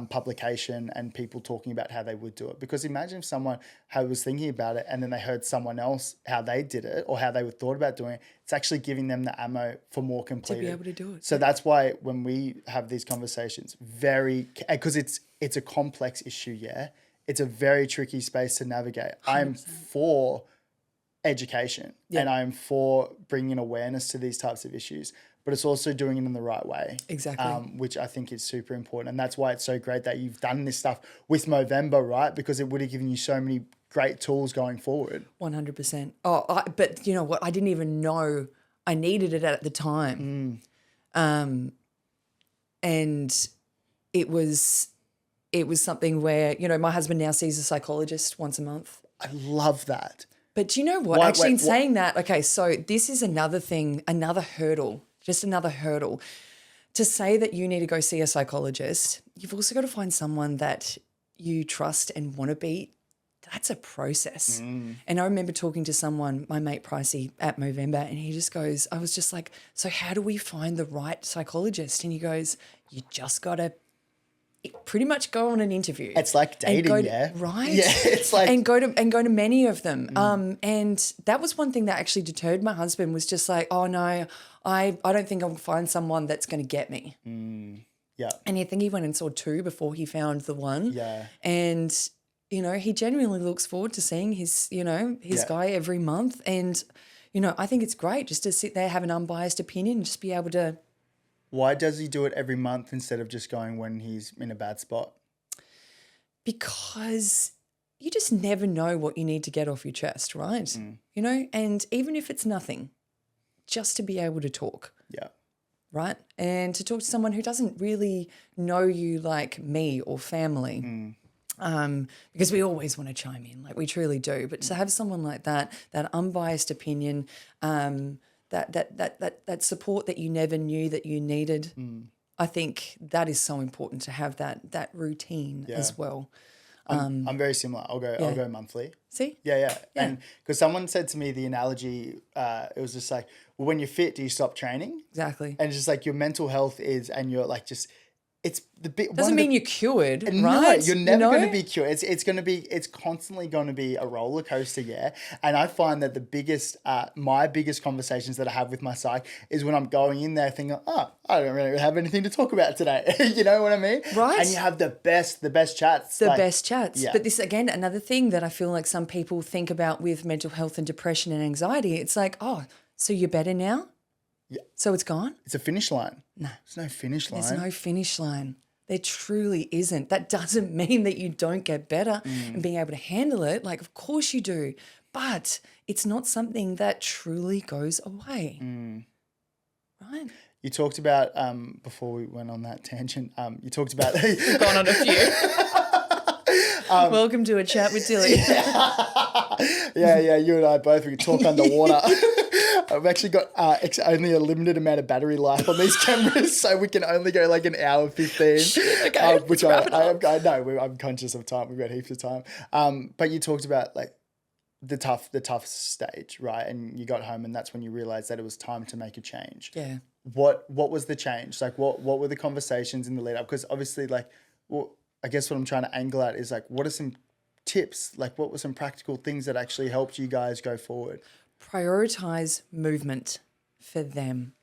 publication and people talking about how they would do it. Because imagine if someone was thinking about it and then they heard someone else how they did it or how they would thought about doing it, it's actually giving them the ammo for more completed. To be able to do it. So that's why when we have these conversations, because it's a complex issue, it's a very tricky space to navigate. 100%. I'm for education and I'm for bringing awareness to these types of issues, but it's also doing it in the right way. Exactly. Which I think is super important. And that's why it's so great that you've done this stuff with Movember, right? Because it would have given you so many great tools going forward. 100%. But you know what? I didn't even know I needed it at the time. And it was something where, you know, my husband now sees a psychologist once a month. I love that. But do you know what? Saying that, okay, so this is another thing, another hurdle. Just another hurdle. To say that you need to go see a psychologist, you've also got to find someone that you trust and want to be. That's a process. And I remember talking to someone, my mate Pricey at Movember, and he just goes, I was just like, so how do we find the right psychologist? And he goes, you just got to pretty much go on an interview. It's like dating, yeah. Right. Yeah, it's like... And go to many of them. And that was one thing that actually deterred my husband, was just like, oh no, I don't think I'll find someone that's going to get me. Yeah. And I think he went and saw 2 before he found the one. Yeah. And, he genuinely looks forward to seeing his guy every month. And, I think it's great just to sit there, have an unbiased opinion, and just be able to... Why does he do it every month instead of just going when he's in a bad spot? Because you just never know what you need to get off your chest, right? And even if it's nothing, just to be able to talk. Yeah. Right? And to talk to someone who doesn't really know you like me or family. Because we always want to chime in, like we truly do. But to have someone like that unbiased opinion, that support that you never knew that you needed, I think that is so important to have that routine as well. I'm very similar. I'll go monthly. See? Yeah. And because someone said to me the analogy, it was just like, well, when you're fit, do you stop training? Exactly. And it's just like your mental health is, and you're like just... It's the bit doesn't mean you're cured, right? No, you're never going to be cured. It's constantly going to be a roller coaster, yeah. And I find that my biggest conversations that I have with my psych is when I'm going in there thinking, oh, I don't really have anything to talk about today. You know what I mean? Right. And you have the best chats. Best chats. Yeah. But this, again, another thing that I feel like some people think about with mental health and depression and anxiety, it's like, oh, so you're better now? Yeah. So it's gone? It's a finish line. No. There's no finish line. There's no finish line. There truly isn't. That doesn't mean that you don't get better and being able to handle it. Like, of course you do. But it's not something that truly goes away. Right? You talked about, before we went on that tangent, you talked about... We've gone on a few. Welcome to a chat with Tilli. Yeah, you and I both, we could talk underwater. I've actually got only a limited amount of battery life on these cameras, so we can only go like an hour 15. Shit, okay, which I know, I'm conscious of time. We've got heaps of time. But you talked about like the tough stage, right? And you got home, and that's when you realized that it was time to make a change. Yeah. What was the change? Like, what were the conversations in the lead up? Because obviously, like, well, I guess what I'm trying to angle at is like, what are some tips? Like, what were some practical things that actually helped you guys go forward? Prioritize movement for them,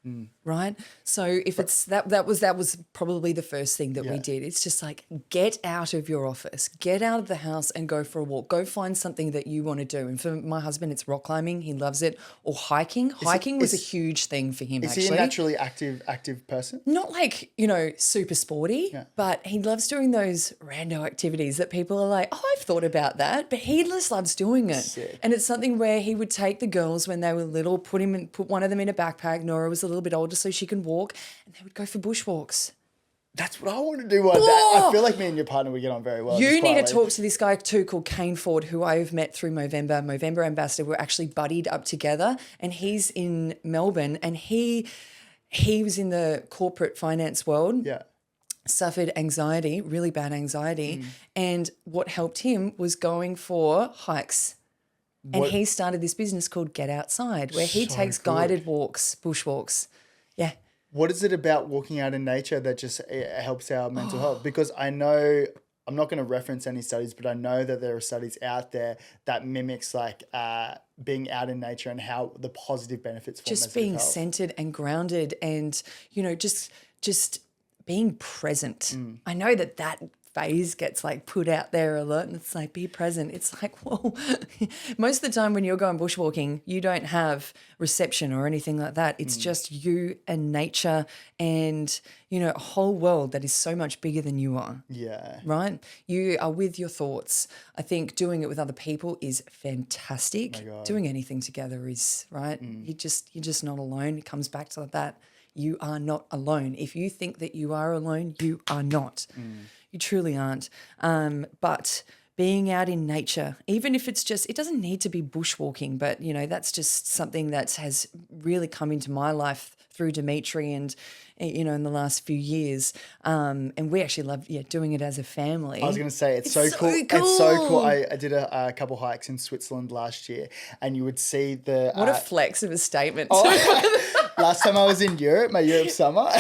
right? So if it's that was probably the first thing that we did. It's just like, get out of your office, get out of the house and go for a walk. Go find something that you want to do. And for my husband, it's rock climbing. He loves it. Or hiking. Hiking was a huge thing for him, actually. Is he a naturally active person? Not like, super sporty, but he loves doing those rando activities that people are like, oh, I've thought about that. But he just loves doing it. Sick. And it's something where he would take the girls when they were little, put one of them in a backpack. Nora was a little bit older so she can walk, and they would go for bushwalks. That's what I want to do one day. I feel like me and your partner would get on very well. You need to talk to this guy too called Kane Ford, who I've met through Movember ambassador. We're actually buddied up together, and he's in Melbourne, and he was in the corporate finance world. Yeah. Suffered anxiety, really bad anxiety, and what helped him was going for hikes. And he started this business called Get Outside, where he takes guided walks, bushwalks. Yeah. What is it about walking out in nature that just helps our mental health? Because I know, I'm not going to reference any studies, but I know that there are studies out there that mimics like being out in nature and how the positive benefits for just being centered and grounded, and just being present. I know that phase gets like put out there a lot, and it's like, be present. It's like, well, most of the time when you're going bushwalking, you don't have reception or anything like that. It's just you and nature and, a whole world that is so much bigger than you are. Yeah. Right? You are with your thoughts. I think doing it with other people is fantastic. Oh my God. Doing anything together is, right? You're just not alone. It comes back to that. You are not alone. If you think that you are alone, you are not. You truly aren't. But being out in nature, even if it's just, it doesn't need to be bushwalking, but, that's just something that has really come into my life through Dimitri and, in the last few years. And we actually love doing it as a family. I was going to say, it's so cool. It's so cool. I did a couple hikes in Switzerland last year, and you would see the... What a flex of a statement. Last time I was in Europe, my Europe summer...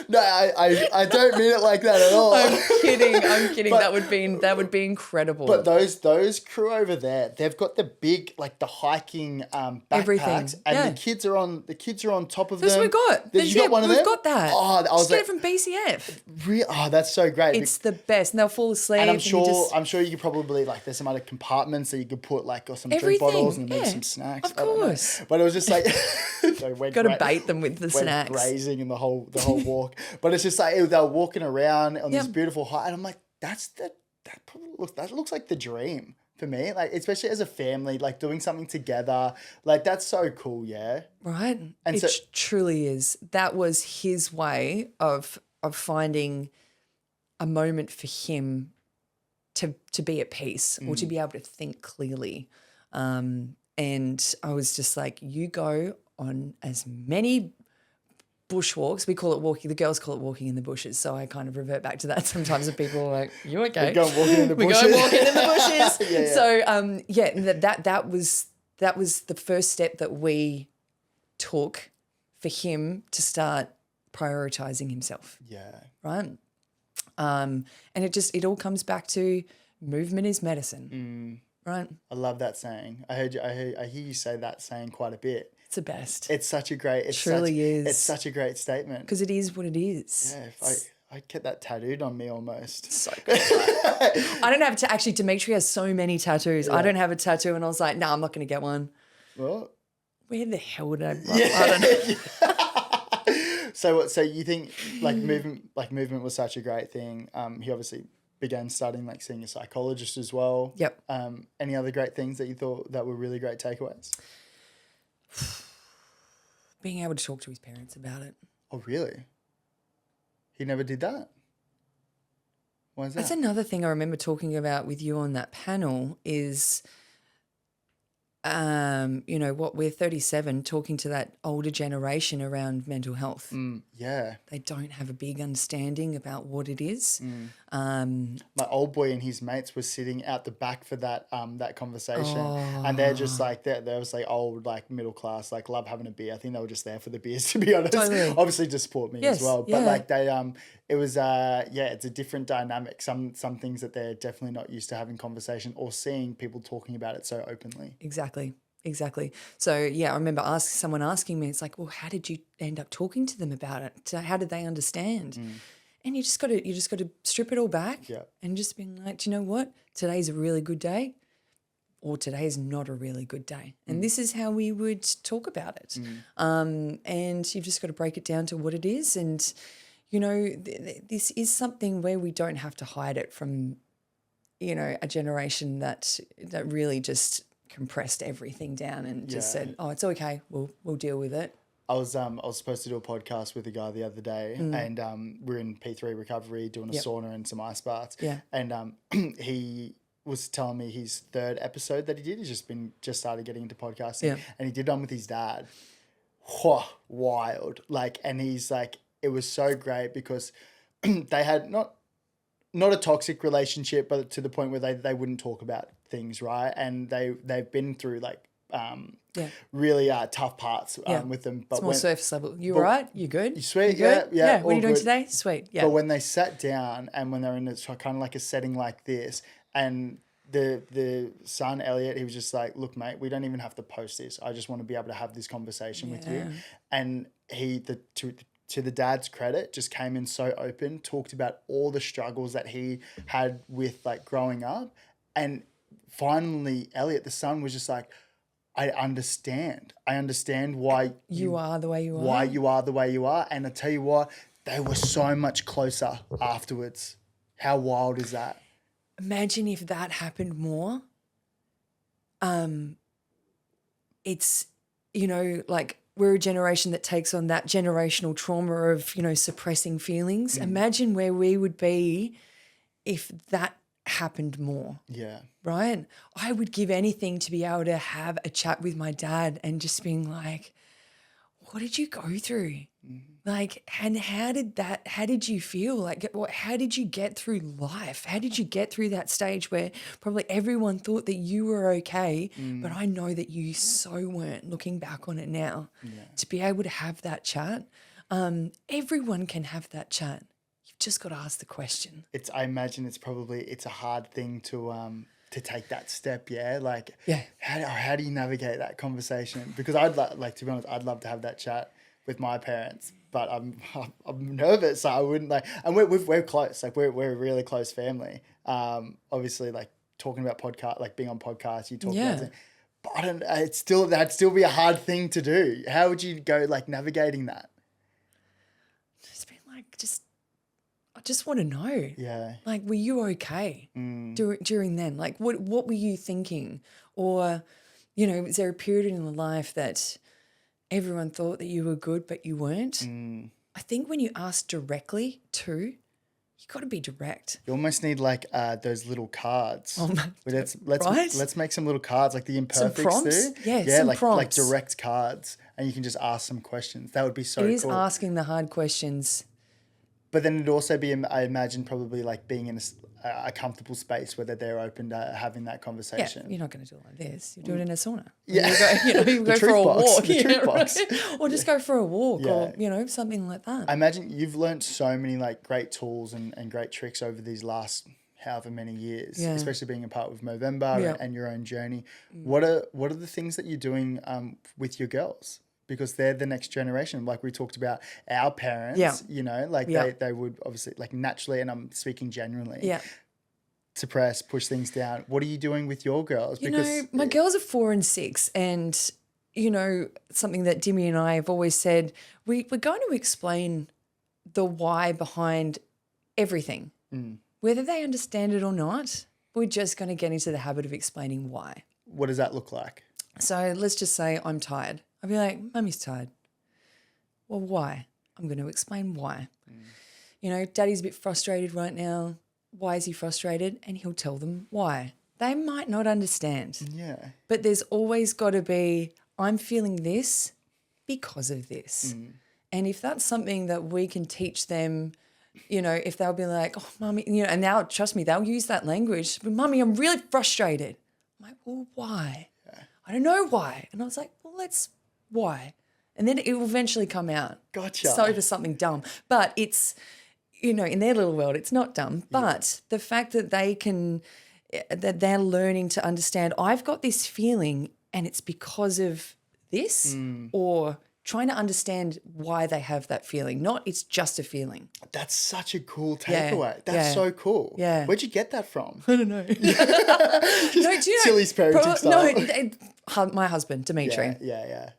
No, I don't mean it like that at all. I'm kidding. But, that would be incredible. But those crew over there, they've got the big, like the hiking backpacks, Everything. and the kids are on top of That's them. what we got. You got one of them? We've got that. Oh, I was just get it from BCF. Oh, that's so great. It's the best. And they'll fall asleep. And I'm sure you could probably, like, there's some other compartments that you could put like some drink bottles and maybe some snacks. Of course. But it was just like got to bait them with the snacks. Grazing in the whole walk. But it's just like they were walking around on this beautiful hike, and I'm like, that looks like the dream for me. Like, especially as a family, like doing something together, like that's so cool. Yeah. Right. And it truly is. That was his way of finding a moment for him to be at peace or to be able to think clearly. And I was just like, you go on as many bushwalks. We call it walking. The girls call it walking in the bushes. So I kind of revert back to that sometimes. And people are like, "You okay? We go walking in the bushes." We go walking in the bushes. Yeah. So that was the first step that we took for him to start prioritizing himself. Yeah. Right. And it all comes back to movement is medicine. Right. I love that saying. I hear you say that saying quite a bit. It's the best. It's such a great. It truly is. It's such a great statement. Because it is what it is. Yeah. If I get that tattooed on me almost. So good. I don't have to actually. Dimitri has so many tattoos. Yeah. I don't have a tattoo, and I was like, "No, I'm not going to get one." What? Where the hell would I? I don't know. So you think movement was such a great thing? He obviously began studying, like, seeing a psychologist as well. Yep. Any other great things that you thought that were really great takeaways? Being able to talk to his parents about it. Oh, really? He never did that? Why is that? That's another thing I remember talking about with you on that panel is, what we're 37 talking to that older generation around mental health. Yeah. They don't have a big understanding about what it is. My old boy and his mates were sitting out the back for that conversation, and they're just like they was like old, like middle class, like love having a beer. I think they were just there for the beers, to be honest. Totally. Obviously to support me as well, but like they it was it's a different dynamic. Some things that they're definitely not used to having conversation or seeing people talking about it so openly. Exactly. So I remember someone asking me, it's like, well, how did you end up talking to them about it? So how did they understand? And you just got to strip it all back and just being like, do you know what? Today's a really good day, or today is not a really good day, and this is how we would talk about it. And you've just got to break it down to what it is, and this is something where we don't have to hide it from, a generation that really just compressed everything down and just said, "Oh, it's okay. We'll deal with it." I was supposed to do a podcast with a guy the other day, and we're in P3 recovery doing a sauna and some ice baths. Yeah. And he was telling me his third episode that he did. He's just started getting into podcasting, and he did one with his dad. Wild. Like, and he's like, it was so great because they had not a toxic relationship, but to the point where they wouldn't talk about things, right? And they've been through like really tough parts with them. But it's more surface level. You all right? You good? You sweet? You good? Yeah. What are you doing today? Sweet. Yeah. But when they sat down and when they're in a kind of like a setting like this, and the son Elliot, he was just like, "Look, mate, we don't even have to post this. I just want to be able to have this conversation with you." And to the dad's credit, just came in so open, talked about all the struggles that he had with like growing up, and finally Elliot, the son, was just like, I understand why you are the way you are. Why you are the way you are. And I tell you what, they were so much closer afterwards. How wild is that? Imagine if that happened more. It's, like we're a generation that takes on that generational trauma of, suppressing feelings. Imagine where we would be if that happened more. Yeah. Right? I would give anything to be able to have a chat with my dad and just being like, what did you go through? Like, and how did you feel? Like, how did you get through life? How did you get through that stage where probably everyone thought that you were okay, but I know that you so weren't, looking back on it now. To be able to have that chat, Everyone can have that chat. You've just got to ask the question. I imagine it's a hard thing to take that step. Yeah. Like, how do you navigate that conversation? Because to be honest, I'd love to have that chat with my parents, but I'm nervous. So I wouldn't and we're close. Like we're a really close family. Obviously like talking about podcast, like being on podcasts, you talk about it, but that'd still be a hard thing to do. How would you go like navigating that? Just being like, I just want to know. Yeah. Like, were you okay during then? Like, what were you thinking? Or, is there a period in your life that everyone thought that you were good, but you weren't? I think when you ask directly too, you got to be direct. You almost need like those little cards. Oh, let's make some little cards like the imperfects some prompts? do. Yeah, some prompts. Like direct cards, and you can just ask some questions. That would be so cool. It is asking the hard questions. But then it'd also be, I imagine, probably like being in a comfortable space where they're open to having that conversation. Yeah, you're not going to do it like this. You do it in a sauna. Yeah. You go for a walk. The truth box. Or just go for a walk or, something like that. I imagine you've learned so many like great tools and great tricks over these last however many years, especially being a part with Movember and your own journey. What are the things that you're doing with your girls? Because they're the next generation. Like we talked about our parents, they would obviously like naturally, and I'm speaking genuinely, suppress, push things down. What are you doing with your girls? My girls are 4 and 6, and, something that Dimmy and I have always said, we're going to explain the why behind everything. Whether they understand it or not, we're just going to get into the habit of explaining why. What does that look like? So let's just say I'm tired. I'll be like, Mummy's tired. Well, why? I'm going to explain why. Daddy's a bit frustrated right now. Why is he frustrated? And he'll tell them why. They might not understand. Yeah. But there's always got to be, I'm feeling this because of this. And if that's something that we can teach them, if they'll be like, oh, Mummy, and now, trust me, they'll use that language. But Mummy, I'm really frustrated. I'm like, well, why? I don't know why. And I was like, well, why? And then it will eventually come out. Gotcha. So over something dumb. But it's, in their little world, it's not dumb. But the fact that that they're learning to understand, I've got this feeling and it's because of this, or trying to understand why they have that feeling, not it's just a feeling. That's such a cool takeaway. That's so cool. Yeah. Where'd you get that from? I don't know. Tilli's parenting style. No, my husband, Dimitri. Yeah.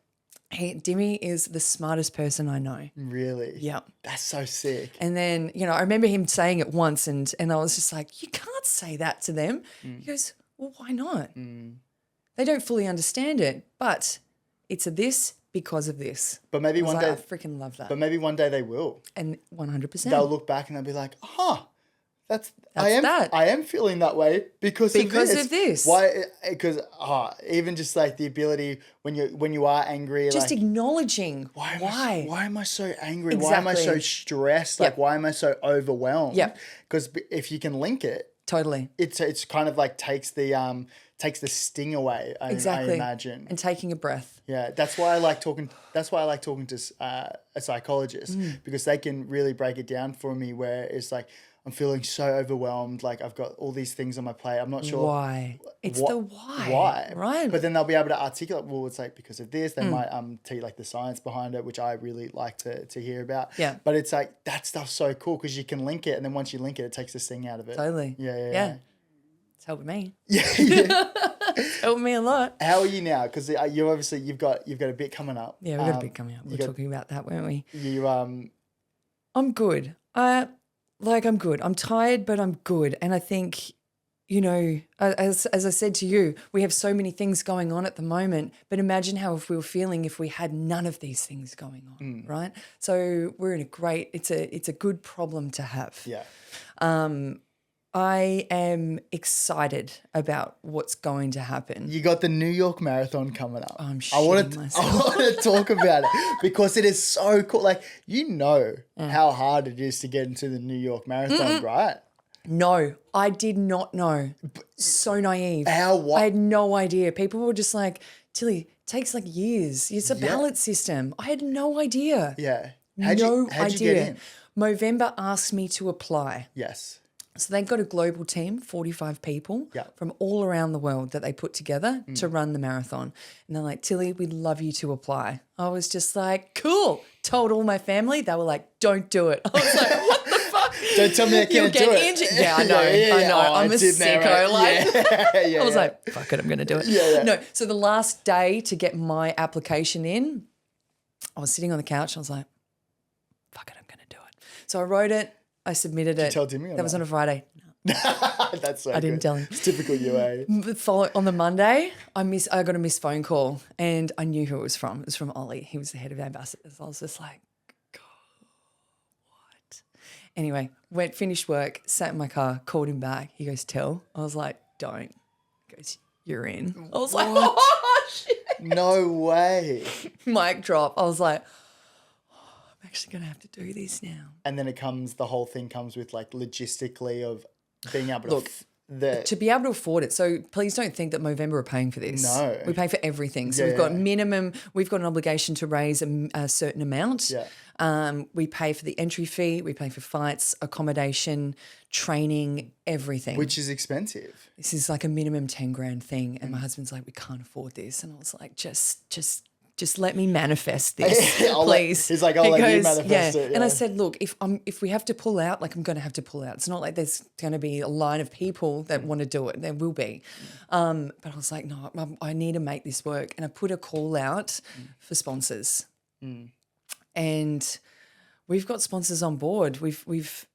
Dimmy is the smartest person I know. Really? Yeah. That's so sick. And then, I remember him saying it once and I was just like, you can't say that to them. He goes, well, why not? They don't fully understand it, but it's a this because of this. But maybe one day. I freaking love that. But maybe one day they will. And 100%. They'll look back and they'll be like, I am feeling that way because of this. Why? Because even just like the ability when you are angry, just like, acknowledging why am I so angry? Exactly. Why am I so stressed? Like why am I so overwhelmed? Yeah. Because if you can link it, totally, it's kind of like takes the sting away. I imagine, and taking a breath. Yeah, that's why I like talking. That's why I like talking to a psychologist because they can really break it down for me. Where it's like, I'm feeling so overwhelmed. Like I've got all these things on my plate. I'm not sure why. It's the why. Why? Right. But then they'll be able to articulate, well, it's like because of this. They might tell you like the science behind it, which I really like to hear about. Yeah. But it's like that stuff's so cool because you can link it, and then once you link it, it takes the sting out of it. Totally. Yeah. It's helping me. Yeah. It's helping me a lot. How are you now? Because you obviously you've got a bit coming up. Yeah, we've got a bit coming up. We were talking about that, weren't we? I'm good. I'm good. I'm tired, but I'm good. And I think, as I said to you, we have so many things going on at the moment, but imagine how if we were feeling if we had none of these things going on, right? So we're in it's a good problem to have. Yeah. I am excited about what's going to happen. You got the New York Marathon coming up. I'm shitting myself. I want to talk about it because it is so cool. Like, how hard it is to get into the New York Marathon, right? No, I did not know. So naive. What? I had no idea. People were just like, Tilli, it takes like years. It's a ballot system. I had no idea. Yeah. How'd you idea. get in? Movember asked me to apply. Yes. So they've got a global team, 45 people from all around the world that they put together to run the marathon. And they're like, Tilli, we'd love you to apply. I was just like, cool. Told all my family. They were like, don't do it. I was like, what the fuck? Don't tell me I can't do it. You'll get injured. Yeah, I know. I know. Oh, I'm a sicko. Right? I was like, fuck it, I'm going to do it. No, so the last day to get my application in, I was sitting on the couch. And I was like, fuck it, I'm going to do it. So I wrote it. I submitted it. Did you tell Timmy? That was on a Friday. That's so I didn't tell him. It's typical UA. On the Monday, I got a missed phone call and I knew who it was from. It was from Ollie. He was the head of ambassadors. I was just like, God, what? Anyway, finished work, sat in my car, called him back. He goes, tell. I was like, don't. He goes, you're in. I was like, oh, shit. No way. Mic drop. I was like, I'm actually going to have to do this now. And then the whole thing comes with like logistically of being able to to be able to afford it. So please don't think that Movember are paying for this. No. We pay for everything. So we've got we've got an obligation to raise a certain amount. Yeah. We pay for the entry fee, we pay for fights, accommodation, training, everything. Which is expensive. This is like a minimum 10 grand thing. And my husband's like, we can't afford this. And I was like, just let me manifest this, please. He's like, I'll let you manifest it. Yeah. And I said, look, if we have to pull out, like I'm going to have to pull out. It's not like there's going to be a line of people that want to do it. There will be. But I was like, no, I need to make this work. And I put a call out for sponsors. And we've got sponsors on board. We've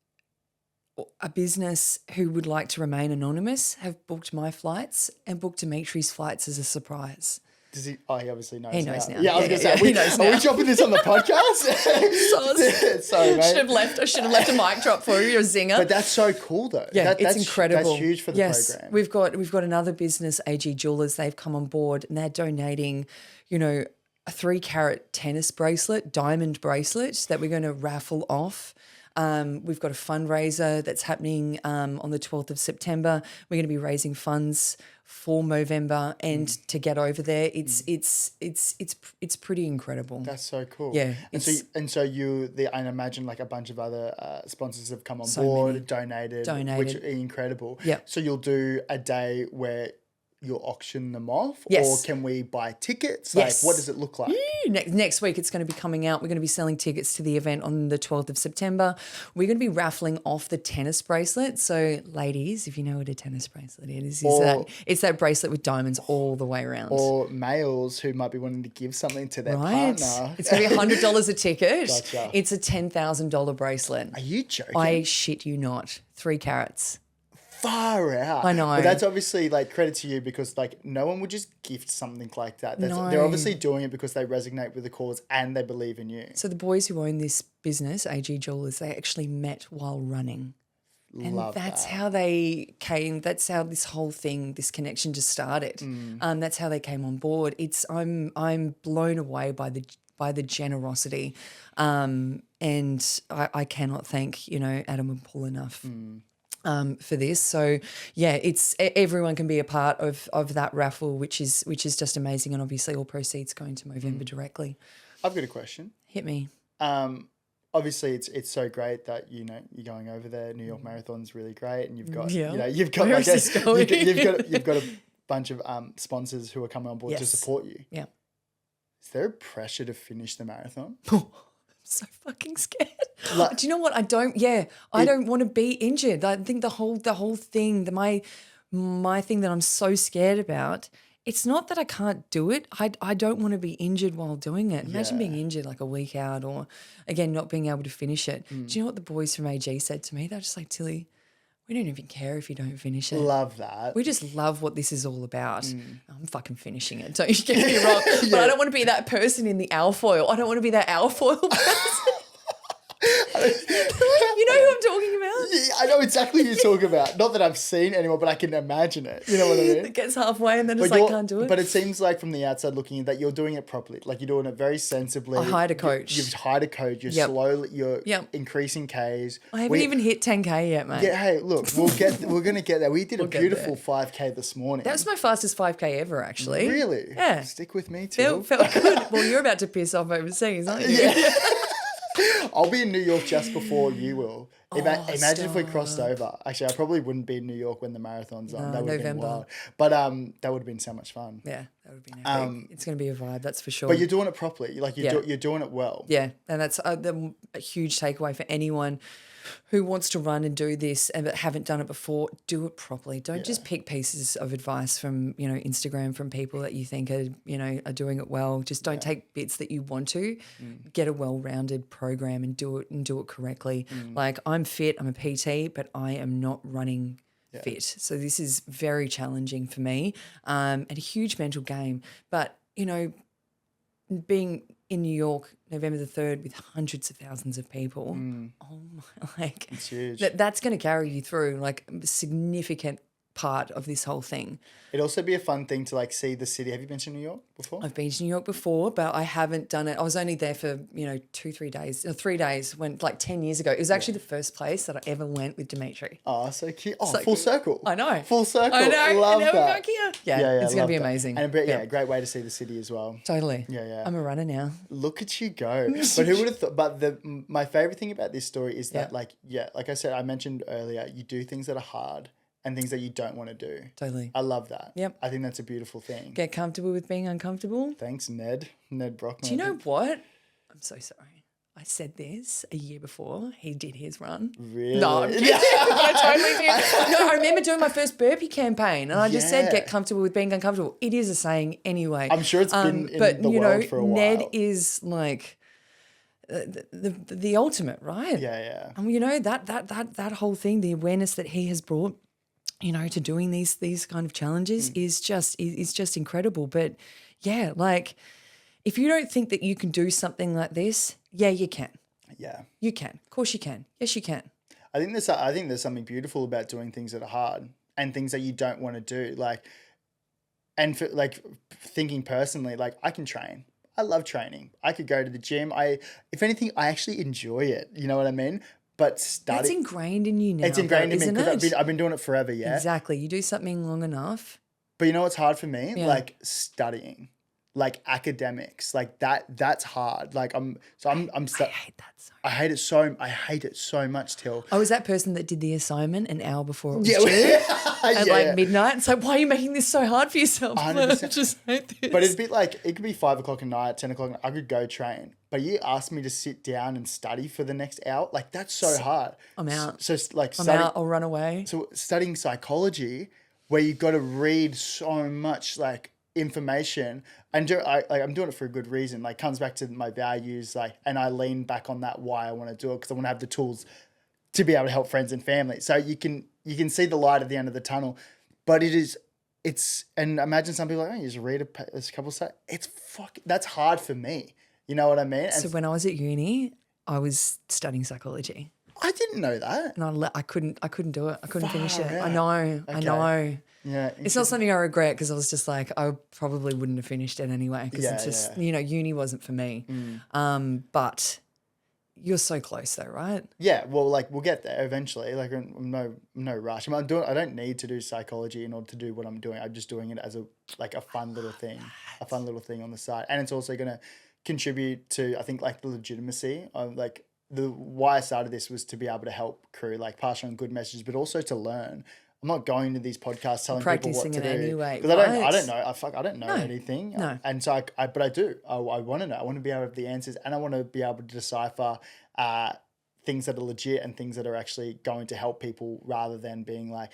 a business who would like to remain anonymous have booked my flights and booked Dimitri's flights as a surprise. Does he? Oh, he obviously knows. He knows now. Yeah, I was going to say, are we dropping this on the podcast? Sorry, mate. I should have left a mic drop for you, a zinger. But that's so cool, though. Yeah, it's incredible. That's huge for the program. We've got another business, AG Jewelers. They've come on board and they're donating, a 3-carat tennis bracelet, diamond bracelet that we're going to raffle off. We've got a fundraiser that's happening on the 12th of September. We're going to be raising funds for Movember, and to get over there, it's pretty incredible. That's so cool. Yeah, and so I imagine like a bunch of other sponsors have come on board, donated, which are incredible. Yeah. So you'll do a day where you'll auction them off, yes. or can we buy tickets? Yes. Like, what does it look like? Next week it's going to be coming out. We're going to be selling tickets to the event on the 12th of September. We're going to be raffling off the tennis bracelet. So, ladies, if you know what a tennis bracelet is, it's that bracelet with diamonds all the way around. Or males who might be wanting to give something to their partner. It's going to be $100 a ticket. Gotcha. It's a $10,000 bracelet. Are you joking? I shit you not. 3 carats. Far out. I know. But that's obviously like credit to you, because like no one would just gift something like that. No. They're obviously doing it because they resonate with the cause and they believe in you. So the boys who own this business, AG Jewelers, they actually met while running. And that's how they came. That's how this whole thing, this connection just started. That's how they came on board. I'm blown away by the generosity, and I cannot thank Adam and Paul enough. For this. So yeah, it's everyone can be a part of that raffle, which is just amazing, and obviously all proceeds going to Movember directly. I've got a question. Hit me. Obviously it's so great that you're going over there. New York Marathon's really great, and you've got Where is this going? you've got a bunch of sponsors who are coming on board to support you. Yeah. Is there a pressure to finish the marathon? So fucking scared. Do you know what? I don't want to be injured. I think the whole thing, my thing that I'm so scared about, it's not that I can't do it. I don't want to be injured while doing it. Imagine being injured like a week out, or again, not being able to finish it. Do you know what the boys from AG said to me? They're just like, Tilli, we don't even care if you don't finish it. Love that. We just love what this is all about. I'm fucking finishing it. Don't you get me wrong. But I don't want to be that person in the alfoil. I don't want to be that alfoil person. You know who I'm talking about? Yeah, I know exactly who you're talking about. Not that I've seen anyone, but I can imagine it. You know what I mean? It gets halfway and then it's can't do it. But it seems like from the outside looking in that you're doing it properly. Like you're doing it very sensibly. I hired a coach. You've hired a coach. You're slowly, you're increasing Ks. I haven't even hit 10K yet, mate. Yeah, hey, look, we're going to get there. We did a beautiful 5K this morning. That was my fastest 5K ever, actually. Really? Yeah. Stick with me too. Felt good. Well, you're about to piss off overseas, aren't you? Yeah. I'll be in New York just before you will. Imagine if we stop. crossed over. Actually, I probably wouldn't be in New York when the marathon's on. No, That would have been November. wild. But that would have been so much fun. Yeah, that would be epic. It's going to be a vibe, that's for sure. But you're doing it properly. Like you're doing it well. Yeah, and that's a huge takeaway for anyone who wants to run and do this and but haven't done it before. Do it properly. Don't just pick pieces of advice from Instagram from people that you think are doing it well. Just don't take bits that you want to. Get a well-rounded program and do it correctly. Like I'm fit, I'm a PT, but I am not running fit. So this is very challenging for me and a huge mental game. But being in New York, November the 3rd, with hundreds of thousands of people, oh my, It's huge. That's going to carry you through like a significant part of this whole thing. It'd also be a fun thing to like see the city. Have you been to New York before? I've been to New York before, but I haven't done it. I was only there for 3 days when like 10 years ago. It was actually the first place that I ever went with Dimitri. Oh, so cute. Oh, So full cute. circle. I know. Full circle. I know. Love and now that. we're back here. Yeah, it's going to be amazing. And great way to see the city as well. Totally. Yeah. I'm a runner now. Look at you go. But who would have thought? But my favorite thing about this story is that like I said, I mentioned earlier, you do things that are hard and things that you don't want to do. Totally. I love that. Yep. I think that's a beautiful thing. Get comfortable with being uncomfortable. Thanks, Ned Brockman. Do you know what? I'm so sorry. I said this a year before he did his run. Really? No, I'm kidding. I totally did. No, I remember doing my first burpee campaign and I just said get comfortable with being uncomfortable. It is a saying anyway. I'm sure it's been in the world for a while. Ned is like the ultimate, right? Yeah. And that whole thing, the awareness that he has brought, to doing these kind of challenges is just incredible. But yeah, like if you don't think that you can do something like this, yeah, you can. Yeah. You can. Of course you can. Yes, you can. I think there's something beautiful about doing things that are hard and things that you don't want to do. Like, and for like thinking personally, like I can train. I love training. I could go to the gym. If anything, I actually enjoy it. You know what I mean? But study. It's ingrained in you now. It's ingrained in me isn't because it? I've been doing it forever. Yeah. Exactly. You do something long enough. But you know what's hard for me? Yeah. Like studying, like academics, like that's hard. Like I hate that so. I hate it so much, Till. I was that person that did the assignment an hour before it was Yeah. due at midnight. It's like, why are you making this so hard for yourself? 100%. I just hate this. But it'd be like, it could be 5 o'clock at night, 10 o'clock at night. I could go train. But you asked me to sit down and study for the next hour. Like, that's so hard. I'm out. So like, I'm out. I'll run away. So studying psychology, where you've got to read so much like information, and I'm doing it for a good reason. Like, comes back to my values, like, and I lean back on that why I want to do it, because I want to have the tools to be able to help friends and family. So you can see the light at the end of the tunnel, but it's and imagine some people are like, oh, you just read a couple of sites. That's hard for me. You know what I mean? So when I was at uni, I was studying psychology. I didn't know that. And I couldn't do it. I couldn't finish it. Far I out. know. Okay. I know. Yeah. It's not something I regret, because I was just like, I probably wouldn't have finished it anyway, because it's just, uni wasn't for me. But you're so close though, right? Yeah, well, like we'll get there eventually. Like I'm no rush. I don't need to do psychology in order to do what I'm doing. I'm just doing it as a fun little thing, on the side, and it's also gonna contribute to, I think, like the legitimacy of like why I started this was to be able to help crew, like pass on good messages, but also to learn. I'm not going to these podcasts telling people what to do anyway, because right? I don't know. I don't know anything. No. And so but I do. I want to know. I want to be able to have the answers, and I want to be able to decipher things that are legit and things that are actually going to help people, rather than being like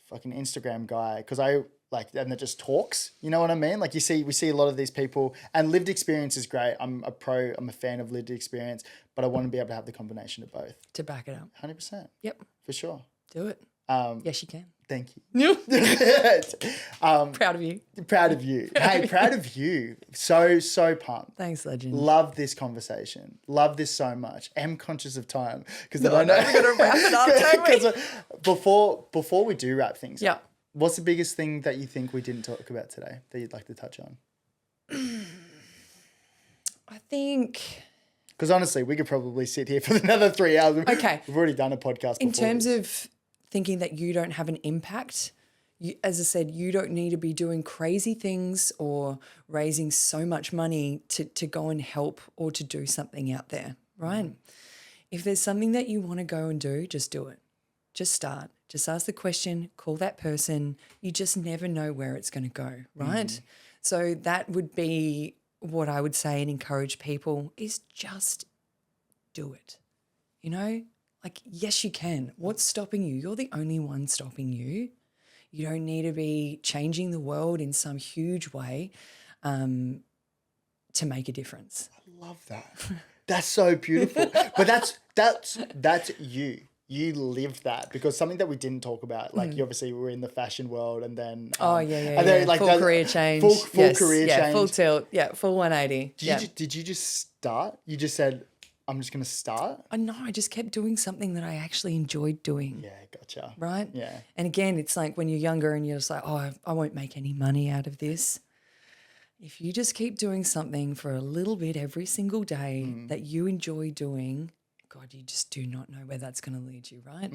fucking Instagram guy. Because and that just talks. You know what I mean? Like we see a lot of these people, and lived experience is great. I'm a fan of lived experience, but I want to be able to have the combination of both. To back it up. 100%. Yep. For sure. Do it. Yes, you can. Thank you. Proud of you. Proud of you. Hey, proud of you. So pumped. Thanks, legend. Love this conversation. Love this so much. Am conscious of time, because I know we're gonna wrap it up, don't we? Before we do wrap things Yeah. up, what's the biggest thing that you think we didn't talk about today that you'd like to touch on? I think, because honestly, we could probably sit here for another 3 hours. Okay. We've already done a podcast before. in terms of thinking that you don't have an impact, as I said, you don't need to be doing crazy things or raising so much money to go and help or to do something out there, right? If there's something that you want to go and do, just do it. Just start. Just ask the question, call that person. You just never know where it's going to go, right? So that would be what I would say and encourage people is just do it. You know, like, yes, you can. What's stopping you? You're the only one stopping you. You don't need to be changing the world in some huge way to make a difference. I love that. That's so beautiful. But that's you. You lived that, because something that we didn't talk about, like you obviously were in the fashion world, and then and then, like, full career change, full career change, full tilt, full 180. Did you just start? You just said, I'm just going to start? No, I just kept doing something that I actually enjoyed doing. Yeah, gotcha. Right? Yeah. And again, it's like when you're younger and you're just like, oh, I won't make any money out of this. If you just keep doing something for a little bit every single day that you enjoy doing, God, you just do not know where that's going to lead you, right?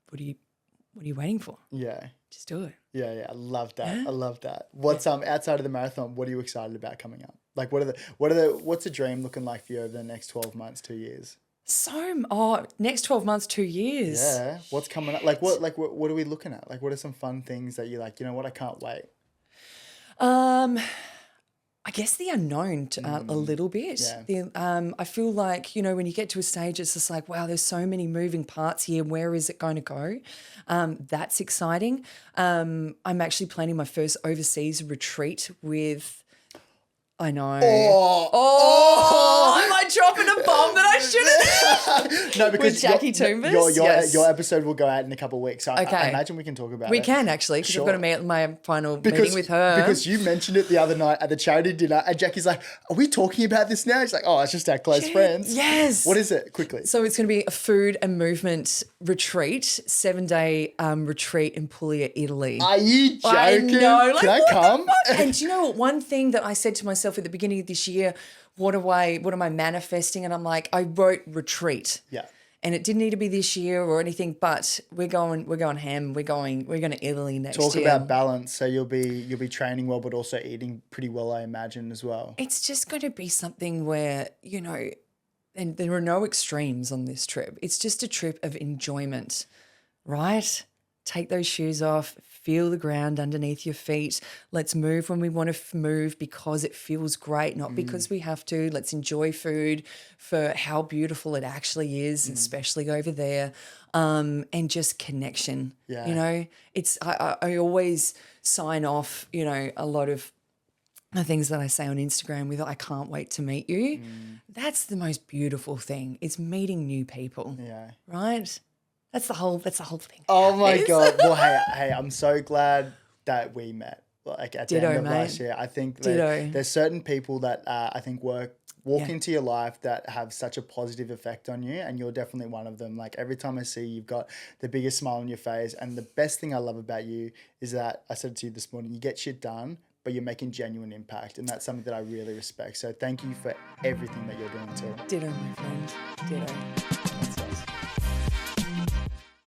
What are you waiting for? Yeah. Just do it. Yeah, I love that. Yeah? I love that. What's outside of the marathon, what are you excited about coming up? Like, what's the dream looking like for you over the next 12 months, 2 years? Next 12 months, 2 years. Yeah. What's coming up? What are we looking at? Like, what are some fun things that you're like, you know what, I can't wait? I guess the unknown a little bit. Yeah. I feel like, you know, when you get to a stage, it's just like, wow, there's so many moving parts here. Where is it going to go? That's exciting. I'm actually planning my first overseas retreat with, I know. Am I dropping a bomb that I shouldn't? No, because with Jackie Toombs. Your episode will go out in a couple of weeks. So okay. I imagine we can talk about it. We can actually, because I've got to meet my final meeting with her. Because you mentioned it the other night at the charity dinner, and Jackie's like, are we talking about this now? She's like, oh, it's just our close friends. Yes. What is it? Quickly. So it's going to be a food and movement retreat, 7-day retreat in Puglia, Italy. Are you joking? I know. Can I come? And do you know what? One thing that I said to myself at the beginning of this year, what am I manifesting? And I'm like, I wrote retreat. Yeah. And it didn't need to be this year or anything, but we're going ham. We're going to Italy next year. Talk about balance. So you'll be training well, but also eating pretty well, I imagine, as well. It's just going to be something where, you know, and there are no extremes on this trip. It's just a trip of enjoyment, right? Take those shoes off, feel the ground underneath your feet. Let's move when we want to move because it feels great, not because we have to. Let's enjoy food for how beautiful it actually is, especially over there, and just connection. Yeah. You know, I always sign off, you know, a lot of the things that I say on Instagram with, I can't wait to meet you. That's the most beautiful thing. It's meeting new people. Yeah. Right? That's the whole thing. Oh my God. Well, hey, I'm so glad that we met. Like at the end of last year. I think there's certain people that I think walk into your life that have such a positive effect on you, and you're definitely one of them. Like every time I see you, you've got the biggest smile on your face, and the best thing I love about you is that, I said to you this morning, you get shit done, but you're making genuine impact, and that's something that I really respect. So thank you for everything that you're doing too. Ditto, my friend. Ditto.